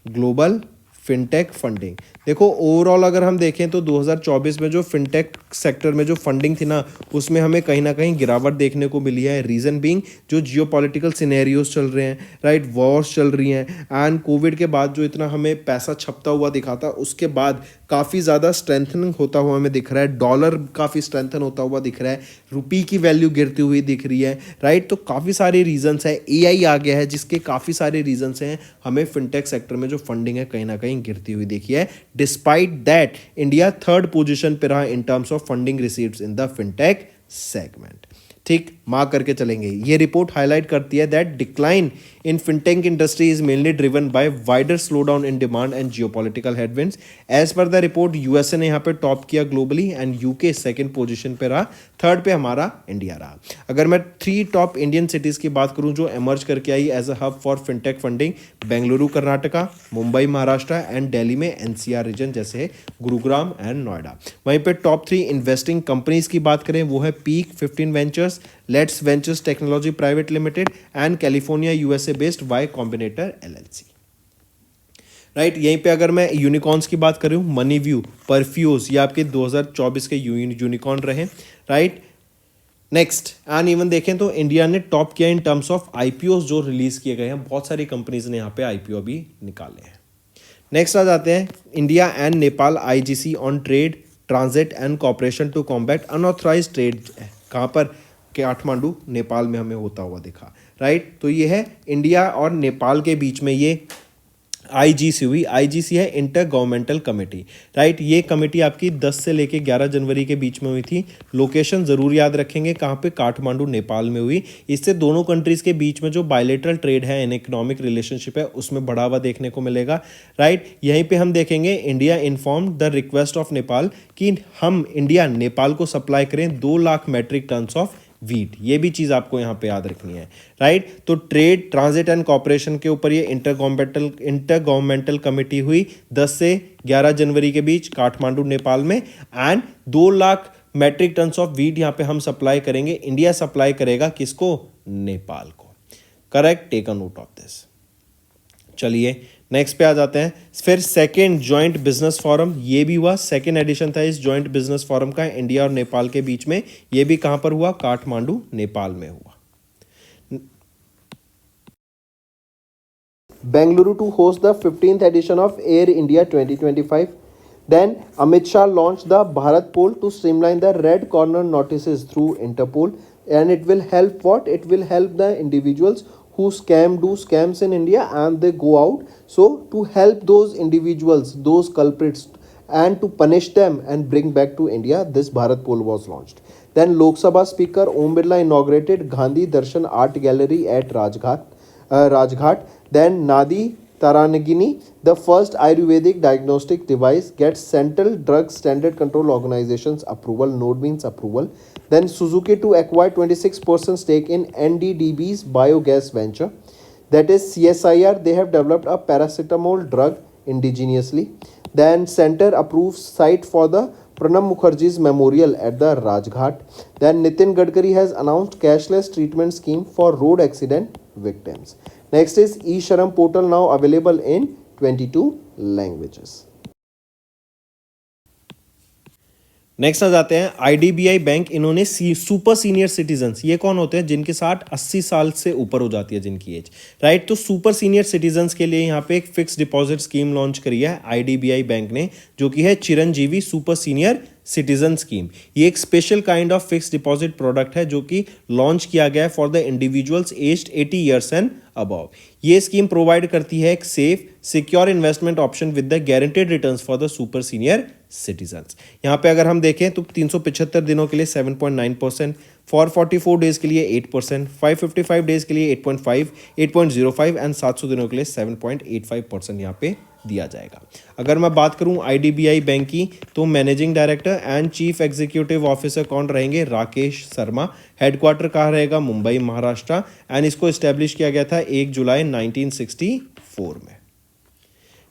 Global fintech funding. देखो ओवरऑल अगर हम देखें तो 2024 में जो फिनटेक सेक्टर में जो फंडिंग थी ना, उसमें हमें कहीं ना कहीं गिरावट देखने को मिली है. रीज़न बीइंग जो जियोपॉलिटिकल सिनेरियोज चल रहे हैं, राइट, वॉर्स चल रही हैं एंड कोविड के बाद जो इतना हमें पैसा छपता हुआ दिखा था, उसके बाद काफ़ी ज़्यादा स्ट्रेंथनिंग होता हुआ हमें दिख रहा है. डॉलर काफ़ी स्ट्रेंथन होता हुआ दिख रहा है, रुपी की वैल्यू गिरती हुई दिख रही है, राइट. तो काफ़ी सारे रीजंस है. एआई आ गया है जिसके काफ़ी सारे रीजंस हैं. हमें फिनटेक सेक्टर में जो फंडिंग है कहीं ना कहीं गिरती हुई देखी है. Despite that India 3rd position पे रहा in terms of funding received in the fintech segment. ठीक, मार्क करके चलेंगे. ये रिपोर्ट हाईलाइट करती है that decline in fintech industry is mainly driven by wider slowdown in demand and geopolitical headwinds. As per the report USA ने यहाँ पे top किया globally and UK 2nd position पे रहा. 3rd पे हमारा इंडिया रहा. अगर मैं 3 टॉप इंडियन सिटीज़ की बात करूँ जो एमर्ज करके आई as a hub for fintech funding, Bengaluru Karnataka, Mumbai Maharashtra and Delhi में एनसीआर रीजन जैसे गुरुग्राम एंड नोएडा. वहीं पे टॉप 3 इन्वेस्टिंग कंपनीज की बात करें वो है peak 15 ventures, let's ventures technology private limited and California USA based Y Combinator LLC. Right, यहीं पे अगर मैं यूनिकॉर्न्स की बात करूं, मनी व्यू, परफ्यूज, ये आपके 2024 के यूनिकॉर्न रहे, राइट. नेक्स्ट एंड इवन देखें तो इंडिया ने टॉप किया इन टर्म्स ऑफ आईपीओस जो रिलीज किए गए हैं. बहुत सारी कंपनीज ने यहाँ पे आईपीओ भी निकाले हैं. नेक्स्ट आ जाते हैं India and Nepal IGC on trade, transit and cooperation to combat unauthorize trade. कहाँ पर? काठमांडू, नेपाल में हमें होता हुआ दिखा, राइट. तो ये है इंडिया और नेपाल के बीच में ये आईजीसी हुई. आईजीसी है इंटर गवर्नमेंटल कमेटी, राइट. ये कमेटी आपकी 10 से लेके 11 जनवरी के बीच में हुई थी. लोकेशन ज़रूर याद रखेंगे कहाँ पे, काठमांडू नेपाल में हुई. इससे दोनों कंट्रीज़ के बीच में जो बायलेटरल ट्रेड है एंड इकोनॉमिक रिलेशनशिप है उसमें बढ़ावा देखने को मिलेगा, राइट. यहीं पे हम देखेंगे India inform the request of Nepal कि हम इंडिया नेपाल को सप्लाई करें 2 lakh metric tons of wheat. ये भी चीज़ आपको यहाँ पे याद रखनी है, राइट. तो ट्रेड, ट्रांजिट एंड कॉपरेशन के ऊपर ये इंटर गवर्नमेंटल कमेटी हुई 10 से 11 जनवरी के बीच काठमांडू नेपाल में and 2 lakh metric tons of wheat यहाँ पे हम सप्लाई करेंगे. इंडिया सप्लाई करेगा किसको? नेपाल को. Correct, take a note of this. चलिए नेक्स्ट पे आ जाते हैं. फिर 2nd जॉइंट बिजनेस फोरम, ये भी हुआ. 2nd एडिशन था इस जॉइंट बिजनेस फोरम का इंडिया और नेपाल के बीच में. ये भी कहाँ पर हुआ? काठमांडू, नेपाल में हुआ. Bengaluru to host the 15th edition of Air India 2025. Then Amit Shah launched the Bharat Poll to streamline the red corner notices through Interpol, and it will help what? It will help the individuals who do scams in India and they go out. So to help those individuals, those culprits, and to punish them and bring back to India, this Bharat Poll was launched. Then Lok Sabha Speaker Om Birla inaugurated Gandhi Darshan Art Gallery at Rajghat. Rajghat. Then Nadi Taranagini, the first Ayurvedic diagnostic device, gets Central Drug Standard Control Organization's approval. Node means approval. Then Suzuki to acquire 26% stake in NDDB's biogas venture. That is CSIR. They have developed a paracetamol drug indigenously. Then Center approves site for the Pranab Mukherjee's memorial at the Rajghat. Then Nitin Gadkari has announced cashless treatment scheme for road accident victims. Next is eSharam portal, now available in 22 languages. Next आ जाते हैं IDBI bank. इन्होंने super senior citizens, ये कौन होते हैं? जिनके 60-80 साल से ऊपर हो जाती है जिनकी एज, राइट। तो सुपर सीनियर सिटीजन्स के लिए यहाँ पे एक फिक्स डिपॉजिट स्कीम लॉन्च करी है आईडीबीआई बैंक ने, जो कि है Chiranjeevi super senior citizen scheme. ये एक special kind of fix deposit product है जो कि लॉन्च किया गया है for the individuals aged 80 years and above. ये स्कीम प्रोवाइड करती है एक safe secure investment option with the guaranteed returns for the super senior citizens. यहाँ पे अगर हम देखें तो 375 दिनों के लिए 7.9%, 444 डेज के लिए 8%, 555 डेज के लिए 8.5, 8.05 एंड 700 दिनों के लिए 7.85% यहाँ पे दिया जाएगा। अगर मैं बात करूं आईडीबीआई बैंक की, तो managing director and chief executive officer कौन रहेंगे? राकेश शर्मा। हेडक्वार्टर कहाँ रहेगा? मुंबई, महाराष्ट्र। एंड इसको इस्टेब्लिश किया गया था 1 जुलाई 1964 में।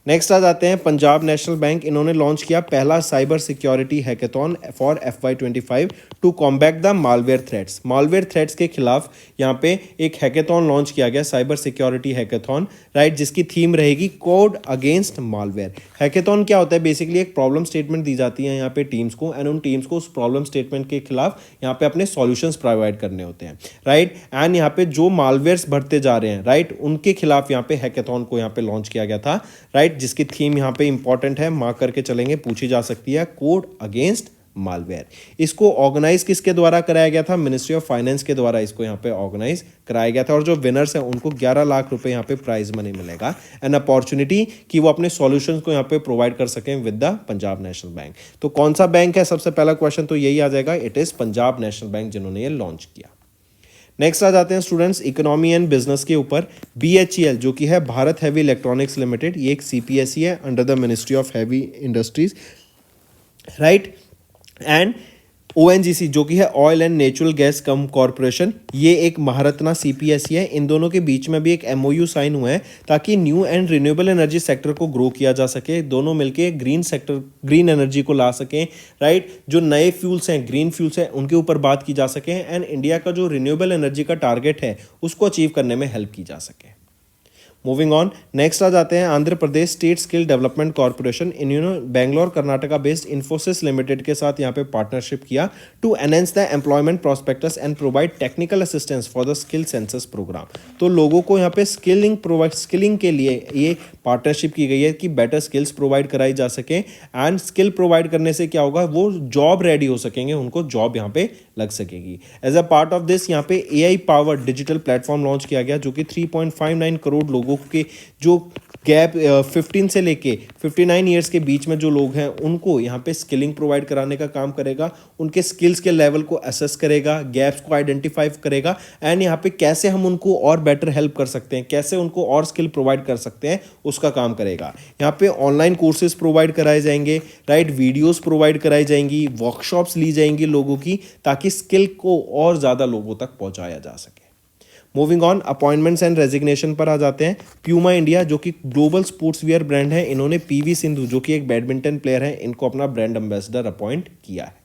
नेक्स्ट आ जाते हैं पंजाब नेशनल बैंक। इन्होंने लॉन्च किया पहला cyber security hackathon for FY25 to combat the malware threats. Malware threats के खिलाफ यहाँ पे एक हैकेथॉन लॉन्च किया गया, साइबर सिक्योरिटी हैकेथॉन, राइट, जिसकी थीम रहेगी कोड अगेंस्ट मालवेयर। हैकेथॉन क्या होता है? बेसिकली एक प्रॉब्लम स्टेटमेंट दी जाती है यहाँ पे टीम्स को, एंड उन टीम्स को उस प्रॉब्लम स्टेटमेंट के खिलाफ यहाँ पे अपने सॉल्यूशंस प्रोवाइड करने होते हैं, राइट। एंड यहाँ पे जो मालवेयर्स बढ़ते जा रहे हैं, राइट, उनके खिलाफ यहाँ पे हैकेथॉन को यहाँ पे लॉन्च किया गया था, राइट, जिसकी थीम यहाँ पे इंपॉर्टेंट है, मार्क करके चलेंगे, पूछी जा सकती है, कोड अगेंस्ट मालवेयर। इसको ऑर्गेनाइज किसके द्वारा कराया गया था? मिनिस्ट्री ऑफ फाइनेंस के द्वारा इसको यहाँ पे ऑर्गेनाइज कराया गया था। और जो विनर्स हैं उनको 11 लाख रुपए यहाँ पे प्राइज मनी मिलेगा, एन अपॉर्चुनिटी कि वो अपने सॉल्यूशंस को यहाँ पे प्रोवाइड कर सकें with the Punjab National bank. तो कौन सा बैंक है? सबसे पहला क्वेश्चन तो यही आ जाएगा, it is Punjab National bank, जिन्होंने ये लॉन्च किया। नेक्स्ट आ जाते हैं स्टूडेंट्स इकोनॉमी एंड बिजनेस के ऊपर। BHEL जो कि है भारत हैवी इलेक्ट्रॉनिक्स लिमिटेड, ये एक CPSE है under the ministry of heavy industries, right. And ONGC जो कि है oil and natural gas come corporation, ये एक महारत्ना CPSE है। इन दोनों के बीच में भी एक MOU साइन हुआ है ताकि new and renewable energy sector को ग्रो किया जा सके, दोनों मिलके ग्रीन सेक्टर, ग्रीन एनर्जी को ला सकें, राइट। जो नए फ्यूल्स हैं, ग्रीन फ्यूल्स हैं, उनके ऊपर बात की जा सके, एंड इंडिया का जो रिन्यूएबल एनर्जी का टारगेट है उसको अचीव करने में हेल्प की जा सके। मूविंग ऑन, नेक्स्ट आ जाते हैं Andhra Pradesh state skill development corporation. इन्होंने बेंगलोर कर्नाटका बेस्ड इन्फोसिस लिमिटेड के साथ यहाँ पे पार्टनरशिप किया to enhance the employment prospectus and provide technical assistance for the skill census programme. तो लोगों को यहाँ पे स्किलिंग के लिए ये पार्टनरशिप की गई है कि बेटर स्किल्स प्रोवाइड कराई जा सके, एंड स्किल प्रोवाइड करने से क्या होगा, वो जॉब रेडी हो सकेंगे, उनको जॉब यहाँ पे लग सकेगी। As a part of this यहाँ पे AI powered digital platform launch किया गया जो कि 3.59 करोड़ लोगों के जो गैप 15 से लेके 59 ईयर्स के बीच में जो लोग हैं उनको यहाँ पे स्किलिंग प्रोवाइड कराने का काम करेगा, उनके स्किल्स के लेवल को असेस करेगा, गैप्स को आइडेंटिफाई करेगा, एंड यहाँ पे कैसे हम उनको और बेटर हेल्प कर सकते हैं, कैसे उनको और स्किल प्रोवाइड कर सकते हैं, उसका काम करेगा। यहाँ पे ऑनलाइन कोर्सेज प्रोवाइड कराए जाएंगे, राइट, वीडियोस प्रोवाइड कराई जाएंगी, वर्कशॉप्स ली जाएंगी लोगों की, ताकि स्किल को और ज़्यादा लोगों तक पहुँचाया जा सके। Moving on, appointments and resignation पर आ जाते हैं। प्यूमा इंडिया जो कि ग्लोबल स्पोर्ट्स वियर ब्रांड है, इन्होंने PV सिंधु जो कि एक बैडमिंटन प्लेयर है, इनको अपना ब्रांड एम्बेसडर अपॉइंट किया है।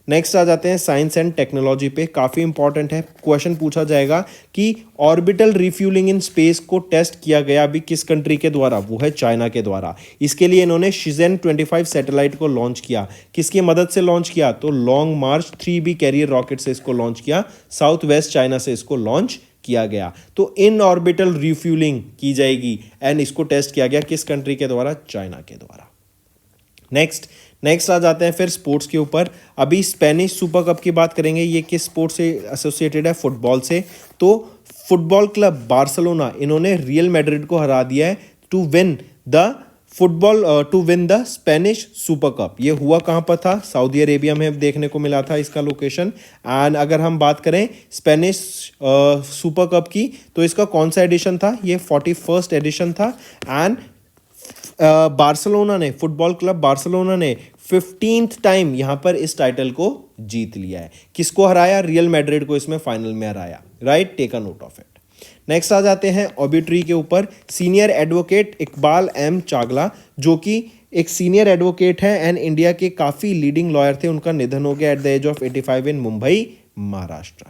नेक्स्ट आ जाते हैं साइंस एंड टेक्नोलॉजी पे। काफ़ी इंपॉर्टेंट है, क्वेश्चन पूछा जाएगा कि ऑर्बिटल रिफ्यूलिंग इन स्पेस को टेस्ट किया गया अभी किस कंट्री के द्वारा? वो है चाइना के द्वारा। इसके लिए इन्होंने शिजन 25 सैटेलाइट को लॉन्च किया। किसकी मदद से लॉन्च किया? तो लॉन्ग मार्च 3B कैरियर रॉकेट से इसको लॉन्च किया, साउथ वेस्ट चाइना से इसको लॉन्च किया गया। तो इन ऑर्बिटल रिफ्यूलिंग की जाएगी, एंड इसको टेस्ट किया गया किस कंट्री के द्वारा? चाइना के द्वारा। नेक्स्ट आ जाते हैं फिर स्पोर्ट्स के ऊपर। अभी स्पेनिश सुपर कप की बात करेंगे। ये किस स्पोर्ट से एसोसिएटेड है? फुटबॉल से। तो फुटबॉल क्लब बार्सिलोना, इन्होंने रियल मैड्रिड को हरा दिया है to win the football to win the Spanish super cup. ये हुआ कहाँ पर था? सऊदी अरेबिया में देखने को मिला था इसका लोकेशन। एंड अगर हम बात करें स्पेनिश सुपर कप की, तो इसका कौन सा एडिशन था? ये 41st एडिशन था। एंड बार्सिलोना ने, फुटबॉल क्लब बार्सिलोना ने 15th टाइम यहां पर इस टाइटल को जीत लिया है। किसको हराया? रियल मैड्रिड को इसमें फाइनल में हराया। Right, take a note of it. Next आ जाते हैं ऑबिट्री के ऊपर। Senior advocate Iqbal M Chagla, जो कि एक सीनियर एडवोकेट है एंड इंडिया के काफ़ी लीडिंग लॉयर थे, उनका निधन हो गया at the age of 85 in Mumbai, Maharashtra.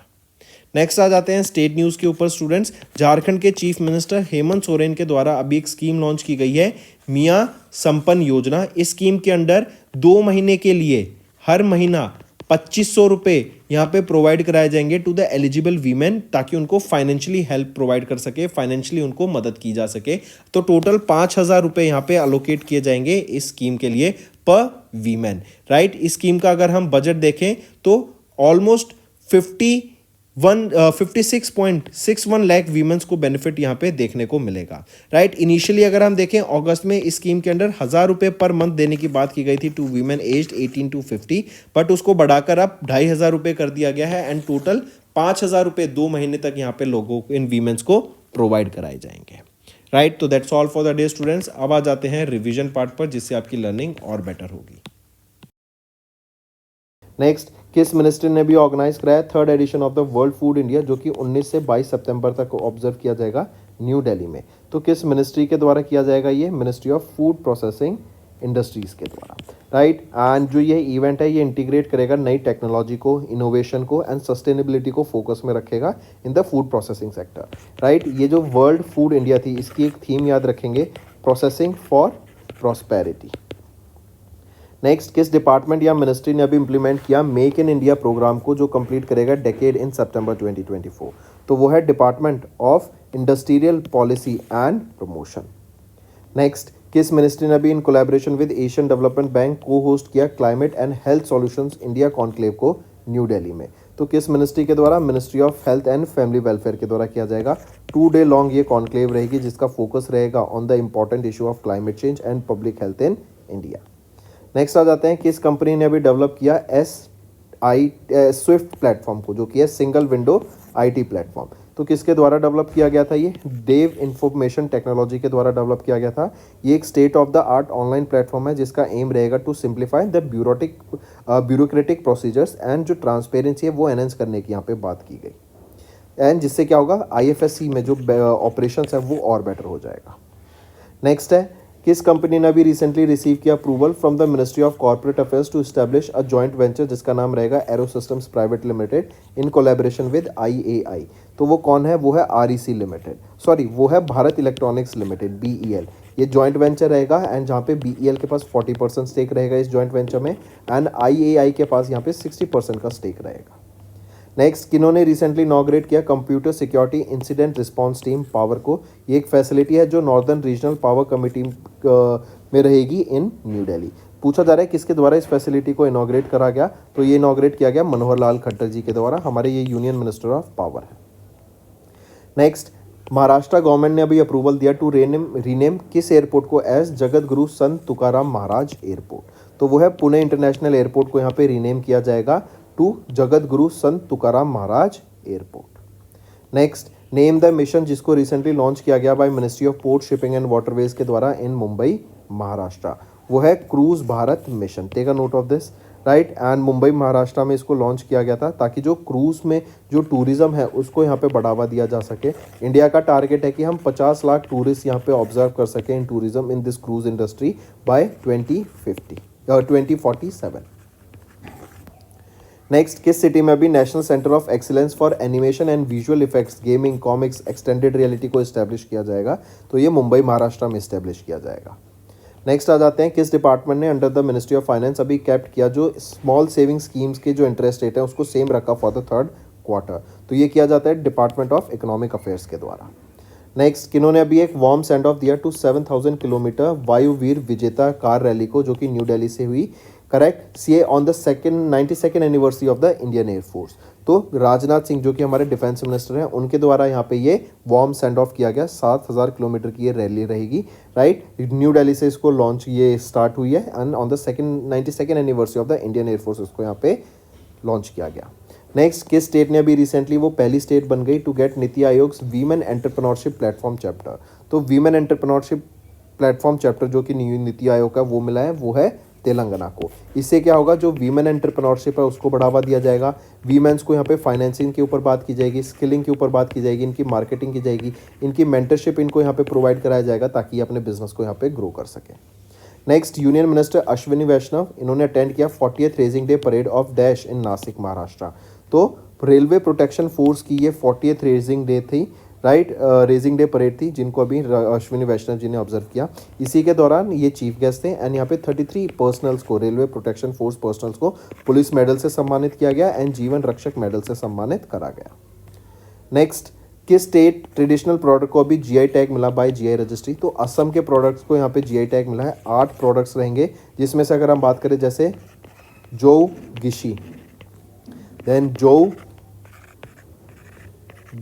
Next आ जाते हैं स्टेट न्यूज़ के ऊपर स्टूडेंट्स। झारखंड के चीफ मिनिस्टर हेमंत सोरेन के द्वारा अभी एक स्कीम लॉन्च की गई है, मियाँ संपन्न योजना। इस स्कीम के अंडर 2 महीने के लिए हर महीना 2500 रुपये यहाँ पे प्रोवाइड कराए जाएंगे टू द एलिजिबल वीमेन, ताकि उनको फाइनेंशियली हेल्प प्रोवाइड कर सके, फाइनेंशियली उनको मदद की जा सके। तो टोटल 5000 रुपये यहाँ पे अलोकेट किए जाएंगे इस स्कीम के लिए पर वीमेन। राइट, इस स्कीम का अगर हम बजट देखें तो ऑलमोस्ट 56.61 लाख वीमेंस को बेनिफिट यहाँ पे देखने को मिलेगा। राइट, इनिशियली अगर हम देखें अगस्त में इस स्कीम के अंडर 1000 रुपये पर मंथ देने की बात की गई थी to women aged 18 to 50, but उसको बढ़ाकर अब 2500 रुपये कर दिया गया है एंड टोटल 5000 रुपये 2 महीने तक यहाँ पे लोगों इन वीमेंस को प्रोवाइड कराए जाएंगे। राइट, तो that's all for the day students. अब आ जाते हैं रिविजन पार्ट पर, जिससे आपकी लर्निंग और बेटर होगी। नेक्स्ट, किस मिनिस्ट्री ने भी ऑर्गेनाइज कराया 3rd edition of the world food India, जो कि 19 से 22 सितंबर तक ऑब्जर्व किया जाएगा न्यू दिल्ली में। तो किस मिनिस्ट्री के द्वारा किया जाएगा? ये ministry of food processing industries के द्वारा। राइट, एंड जो ये इवेंट है ये इंटीग्रेट करेगा नई टेक्नोलॉजी को, इनोवेशन को एंड सस्टेनेबिलिटी को फोकस में रखेगा in the food processing sector. Right, ये जो वर्ल्ड फूड इंडिया थी, इसकी एक थीम याद रखेंगे, प्रोसेसिंग फॉर प्रॉस्पेरिटी। नेक्स्ट, किस डिपार्टमेंट या मिनिस्ट्री ने अभी इंप्लीमेंट किया मेक इन इंडिया प्रोग्राम को, जो कंप्लीट करेगा डेकेड इन सितंबर 2024? तो वो है department of industrial policy and promotion. Next, किस मिनिस्ट्री ने अभी इन collaboration with Asian development bank को होस्ट किया climate and health solutions India conclave को न्यू दिल्ली में? तो किस मिनिस्ट्री के द्वारा? Ministry of health and family welfare के द्वारा किया जाएगा। 2 डे लॉन्ग ये कॉन्क्लेव रहेगी, जिसका फोकस रहेगा on the important issue of climate change and public health in India. Next आ जाते हैं, किस कंपनी ने अभी डेवलप किया स्विफ्ट प्लेटफॉर्म को, जो कि है सिंगल विंडो आईटी प्लेटफॉर्म? तो किसके द्वारा डेवलप किया गया था? ये देव इंफॉर्मेशन टेक्नोलॉजी के द्वारा डेवलप किया गया था। ये एक state of the art online platform है, जिसका एम रहेगा to simplify the bureaucratic procedures and जो ट्रांसपेरेंसी है वो एनहेंस करने की यहाँ पे बात की गई। एंड जिससे क्या होगा, IFSC में जो ऑपरेशंस है वो और बेटर हो जाएगा। नेक्स्ट है, किस कंपनी ने अभी रिसेंटली रिसीव किया approval from the ministry of corporate affairs to establish a joint venture, जिसका नाम रहेगा aero systems private limited in collaboration with IAI? तो वो कौन है? वो है REC लिमिटेड, सॉरी वो है भारत इलेक्ट्रॉनिक्स लिमिटेड, BEL। ये जॉइंट वेंचर रहेगा एंड जहाँ पे BEL के पास 40% स्टेक रहेगा इस जॉइंट वेंचर में एंड IAI के पास यहाँ पे 60% का स्टेक रहेगा। नेक्स्ट, किन्होंने रिसेंटली इनॉग्रेट किया computer security incident response team power को? ये एक फैसिलिटी है जो नॉर्दर्न रीजनल पावर कमेटी में रहेगी इन न्यू दिल्ली। पूछा जा रहा है किसके द्वारा इस फैसिलिटी को इनॉग्रेट करा गया? तो ये इनॉग्रेट किया गया मनोहर लाल खट्टर जी के द्वारा, हमारे ये यूनियन मिनिस्टर ऑफ पावर है। नेक्स्ट, महाराष्ट्र गवर्नमेंट ने अभी अप्रूवल दिया टू रीनेम किस एयरपोर्ट को एज जगत गुरु संत तुकाराम महाराज एयरपोर्ट? तो वो है पुणे इंटरनेशनल एयरपोर्ट को यहाँ पे रीनेम किया जाएगा to Jagat Guru Sant Tukaram Maharaj airport. Next, name the mission जिसको रिसेंटली लॉन्च किया गया by ministry of port shipping and waterways के द्वारा इन मुंबई, महाराष्ट्र। वो है cruise Bharat mission, take a note of this. Right, and Mumbai Maharashtra में इसको लॉन्च किया गया था ताकि जो क्रूज में जो टूरिज्म है उसको यहाँ पे बढ़ावा दिया जा सके। इंडिया का टारगेट है कि हम 50 लाख टूरिस्ट यहाँ पे ऑब्जर्व कर सकें इन tourism in this cruise industry by 2047। Next, किस सिटी में अभी national centre of excellence for animation and visual effects, gaming, comics, extended reality को इस्टेब्लिश किया जाएगा? तो ये मुंबई महाराष्ट्र में इस्टेब्लिश किया जाएगा। नेक्स्ट आ जाते हैं, किस डिपार्टमेंट ने under the ministry of finance अभी कैप्ट किया जो स्मॉल सेविंग स्कीम्स के जो इंटरेस्ट रेट है उसको सेम रखा फॉर द 3rd क्वार्टर? तो ये किया जाता है डिपार्टमेंट ऑफ इकोनॉमिक अफेयर्स के द्वारा। नेक्स्ट, किन्होंने अभी एक वार्म सेंड ऑफ दिया टू 7000 किलोमीटर वायुवीर विजेता कार रैली को, जो कि न्यू दिल्ली से हुई correct, see on the second 92nd anniversary of the Indian air force. तो राजनाथ सिंह जो कि हमारे डिफेंस मिनिस्टर हैं, उनके द्वारा यहाँ पे ये वार्म सेंड ऑफ किया गया। 7,000 किलोमीटर की ये रैली रहेगी, राइट। न्यू दिल्ली से इसको लॉन्च ये स्टार्ट हुई है and on the 92nd anniversary of the Indian air force इसको यहाँ पे लॉन्च किया गया। नेक्स्ट, किस स्टेट ने अभी रिसेंटली वो पहली स्टेट बन गई to get NITI Aayog women entrepreneurship platform chapter. तो वीमेन एंटरप्रेन्योरशिप प्लेटफॉर्म चैप्टर जो कि नीति आयोग का वो मिला है, वो है तेलंगाना को। इससे क्या होगा, जो वीमेन एंटरप्रेन्योरशिप है उसको बढ़ावा दिया जाएगा। वीमेंस को यहाँ पे फाइनेंसिंग के ऊपर बात की जाएगी, स्किलिंग के ऊपर बात की जाएगी, इनकी मार्केटिंग की जाएगी, इनकी मेंटरशिप इनको यहाँ पे प्रोवाइड कराया जाएगा ताकि ये अपने बिजनेस को यहाँ पे ग्रो कर सके। नेक्स्ट, यूनियन मिनिस्टर अश्विनी वैष्णव, इन्होंने अटेंड किया 40th raising day parade of dash in Nashik Maharashtra. तो रेलवे प्रोटेक्शन फोर्स की ये 40th रेजिंग डे थी, राइट, रेजिंग डे परेड थी, जिनको अभी अश्विनी वैष्णव जी ने ऑब्जर्व किया। इसी के दौरान ये चीफ गेस्ट थे एंड यहाँ पे 33 पर्सनल्स को, रेलवे प्रोटेक्शन फोर्स पर्सनल्स को पुलिस मेडल से सम्मानित किया गया एंड जीवन रक्षक मेडल से सम्मानित करा गया। नेक्स्ट, किस स्टेट ट्रेडिशनल प्रोडक्ट को अभी जीआई टैग मिला बाय जीआई रजिस्ट्री। तो असम के प्रोडक्ट्स को यहाँ पे जीआई टैग मिला है। 8 प्रोडक्ट्स रहेंगे, जिसमें से अगर हम बात करें जैसे जो गिशी, देन जो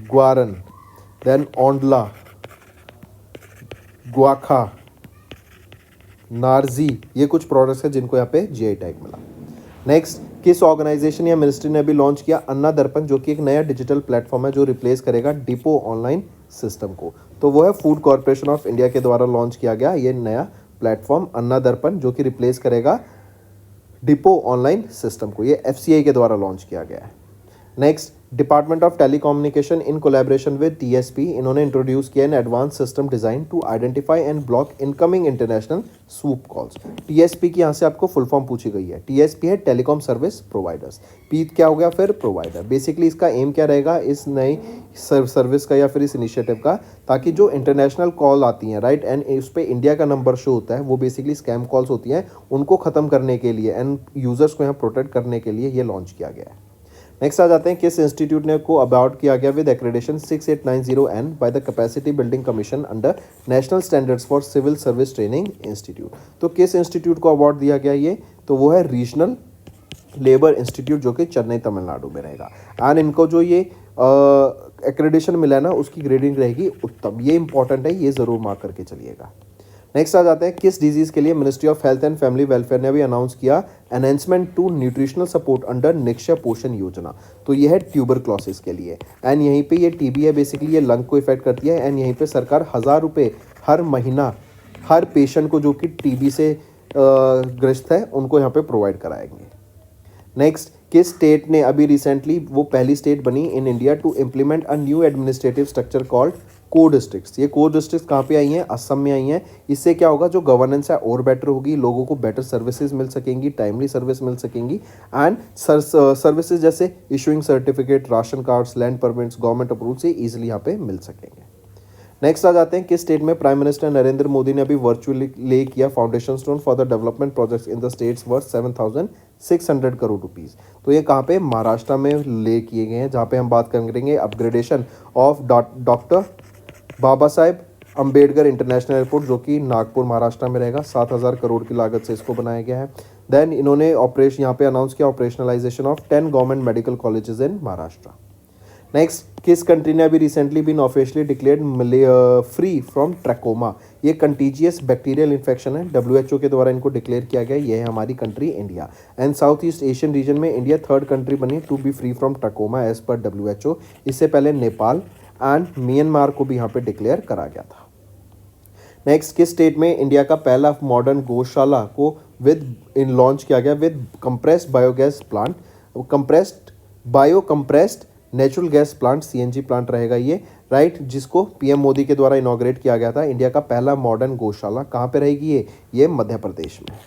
ग्वारन, देन ओंडला, ग्वाखा, नार्जी, ये कुछ प्रोडक्ट्स हैं जिनको यहाँ पे जीआई टैग मिला। नेक्स्ट, किस ऑर्गेनाइजेशन या मिनिस्ट्री ने अभी लॉन्च किया अन्ना दर्पण, जो कि एक नया डिजिटल प्लेटफॉर्म है जो रिप्लेस करेगा डिपो ऑनलाइन सिस्टम को। तो वो है फूड कॉर्पोरेशन ऑफ इंडिया के द्वारा लॉन्च किया गया ये नया प्लेटफॉर्म अन्ना दर्पण, जो कि रिप्लेस करेगा डिपो ऑनलाइन सिस्टम को। ये एफसीआई के द्वारा लॉन्च किया गया है। Next, department of telecommunication in collaboration with TSP, इन्होंने इंट्रोड्यूस किया an advance system design to identify and block incoming international spoof calls. TSP की यहाँ से आपको फुल फॉर्म पूछी गई है। टीएसपी है टेलीकॉम सर्विस प्रोवाइडर्स, पी क्या हो गया फिर प्रोवाइडर। बेसिकली इसका एम क्या रहेगा इस नई सर्विस का या फिर इस इनिशिएटिव का, ताकि जो इंटरनेशनल कॉल आती हैं, राइट, एंड उस पर इंडिया का नंबर शो होता है, वो बेसिकली स्कैम कॉल्स होती हैं, उनको खत्म करने के लिए एंड यूजर्स को यहाँ प्रोटेक्ट करने के लिए ये लॉन्च किया गया है। नेक्स्ट आ जाते हैं, किस इंस्टीट्यूट ने को अवार्ड किया गया with accreditation 6890N by the capacity building commission under national standards for civil service training institute. तो किस इंस्टीट्यूट को अवार्ड दिया गया ये, तो वो है रीजनल लेबर इंस्टीट्यूट, जो कि चेन्नई तमिलनाडु में रहेगा। एंड इनको जो ये एक्रेडिशन मिला है ना, उसकी ग्रेडिंग रहेगी उत्तम। ये इंपॉर्टेंट है, ये ज़रूर मार्क करके चलिएगा। नेक्स्ट आ जाते हैं, किस डिजीज़ के लिए ministry of health and family welfare ने अभी अनाउंस किया enhancement to nutritional support under Nikshay Poshan Yojana. तो ये है ट्यूबरक्लोसिस के लिए एंड यहीं पे ये टीबी है, बेसिकली ये लंग को इफेक्ट करती है एंड यहीं पे सरकार 1000 रुपये हर महीना हर पेशेंट को जो कि टीबी से ग्रस्त है उनको यहाँ पे प्रोवाइड कराएंगे। नेक्स्ट, किस स्टेट ने अभी रिसेंटली वो पहली स्टेट बनी in India to implement a new administrative structure called core districts. ये कोर डिस्ट्रिक्ट्स कहाँ पे आई हैं, असम में आई हैं। इससे क्या होगा, जो गवर्नेंस है और बेटर होगी, लोगों को बेटर सर्विसेज मिल सकेंगी, टाइमली सर्विस मिल सकेंगी एंड सर्विसेज जैसे issuing certificate, ration cards, land permits, government approval से ईजिली यहाँ पे मिल सकेंगे। नेक्स्ट आ जाते हैं, किस स्टेट में प्राइम मिनिस्टर नरेंद्र मोदी ने अभी वर्चुअली ले किया foundation stone for the development projects in the states worth 7,600 crore rupees. तो ये कहाँ पे, महाराष्ट्र में ले किए गए हैं, जहाँ पे हम बात करेंगे upgradation of doctor Baba Saheb Ambedkar international airport, जो कि नागपुर महाराष्ट्र में रहेगा। 7,000 करोड़ की लागत से इसको बनाया गया है। देन इन्होंने ऑपरेशन यहाँ पे अनाउंस किया operationalisation of 10 government medical colleges in Maharashtra. Next, किस कंट्री ने अभी recently been officially declared free from trachoma. ये कंटीजियस बैक्टीरियल इन्फेक्शन है, WHO के द्वारा इनको डिक्लेयर किया गया। ये है हमारी country India and south east Asian region में इंडिया 3rd कंट्री बनी to be free from trachoma as पर WHO। इससे पहले नेपाल एंड म्यांमार को भी यहाँ पे डिक्लेयर करा गया था। नेक्स्ट, किस स्टेट में इंडिया का पहला मॉडर्न गौशाला को विद इन लॉन्च किया गया with compressed biogas plant, compressed natural gas plant, CNG plant रहेगा ये, राइट, जिसको PM मोदी के द्वारा इनॉग्रेट किया गया था। इंडिया का पहला मॉडर्न गौशाला कहाँ पे रहेगी ये मध्य प्रदेश में।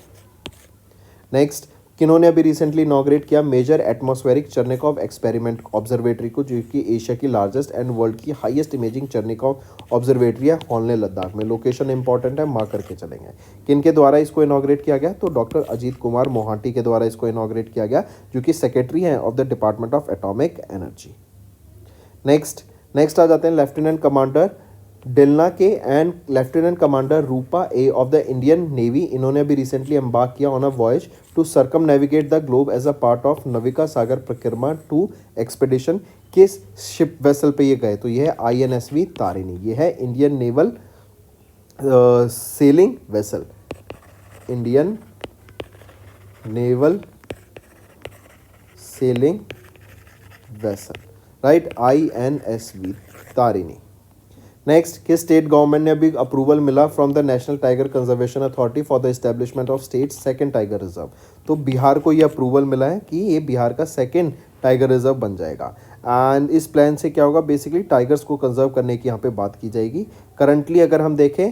नेक्स्ट, किन्होंने अभी रिसेंटली इनॉग्रेट किया मेजर एटमॉस्फेरिक चर्निकॉव एक्सपेरिमेंट ऑब्जर्वेटरी को, जो कि एशिया की लार्जेस्ट एंड वर्ल्ड की हाईएस्ट इमेजिंग चर्निकॉव ऑब्जर्वेटरी है होलने लद्दाख में। लोकेशन इंपॉर्टेंट है, मार्क करके चलेंगे। किनके द्वारा इसको इनॉग्रेट किया गया, तो डॉक्टर अजीत कुमार मोहांटी के द्वारा इसको इनॉग्रेट किया गया, जो कि सेक्रेटरी हैं of the department of atomic energy. Next आ जाते हैं, lieutenant commander Dilna K and lieutenant commander Roopa A of the Indian Navy, इन्होंने अभी रिसेंटली एम्बार्क किया on a voyage to circumnavigate the globe as a part of Navika Sagar Parikrama two expedition. किस ship vessel पे ये गए? तो ये है INSV तारिणी, ये है Indian naval selling vessel, Indian naval selling vessel, right, INSV Tarini. Next, किस स्टेट गवर्नमेंट ने अभी अप्रूवल मिला from the national tiger conservation authority for the establishment of state second tiger reserve? तो बिहार को ये अप्रूवल मिला है कि ये बिहार का सेकंड टाइगर रिजर्व बन जाएगा। एंड इस प्लान से क्या होगा, बेसिकली टाइगर्स को कंजर्व करने की यहाँ पे बात की जाएगी। करंटली अगर हम देखें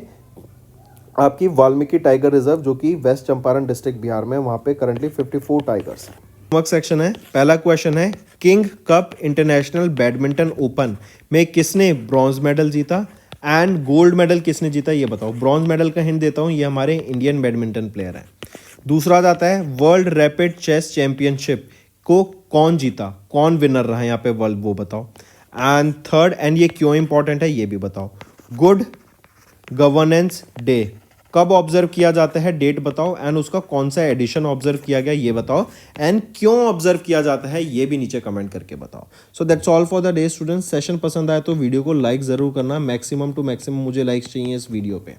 आपकी वाल्मीकि टाइगर रिजर्व जो कि वेस्ट चंपारण डिस्ट्रिक्ट बिहार में, वहाँ पे करंटली 54 टाइगर्स हैं। होमवर्क सेक्शन है। पहला क्वेश्चन है, king cup international badminton open में किसने ब्रॉन्ज मेडल जीता एंड गोल्ड मेडल किसने जीता, ये बताओ। ब्रॉन्ज मेडल का हिंट देता हूँ, ये हमारे इंडियन बैडमिंटन प्लेयर हैं। दूसरा जाता है, वर्ल्ड रैपिड चेस चैंपियनशिप को कौन जीता, कौन विनर रहा है यहाँ पे वर्ल्ड, वो बताओ। एंड थर्ड, एंड ये क्यों इंपॉर्टेंट है ये भी बताओ, गुड गवर्नेंस डे कब ऑब्जर्व किया जाता है, डेट बताओ। एंड उसका कौन सा एडिशन ऑब्जर्व किया गया ये बताओ। एंड क्यों ऑब्जर्व किया जाता है ये भी नीचे कमेंट करके बताओ। So that's all for the day students. Session पसंद आए तो वीडियो को लाइक ज़रूर करना, मैक्सिमम टू मैक्सिमम मुझे लाइक्स चाहिए इस वीडियो पे।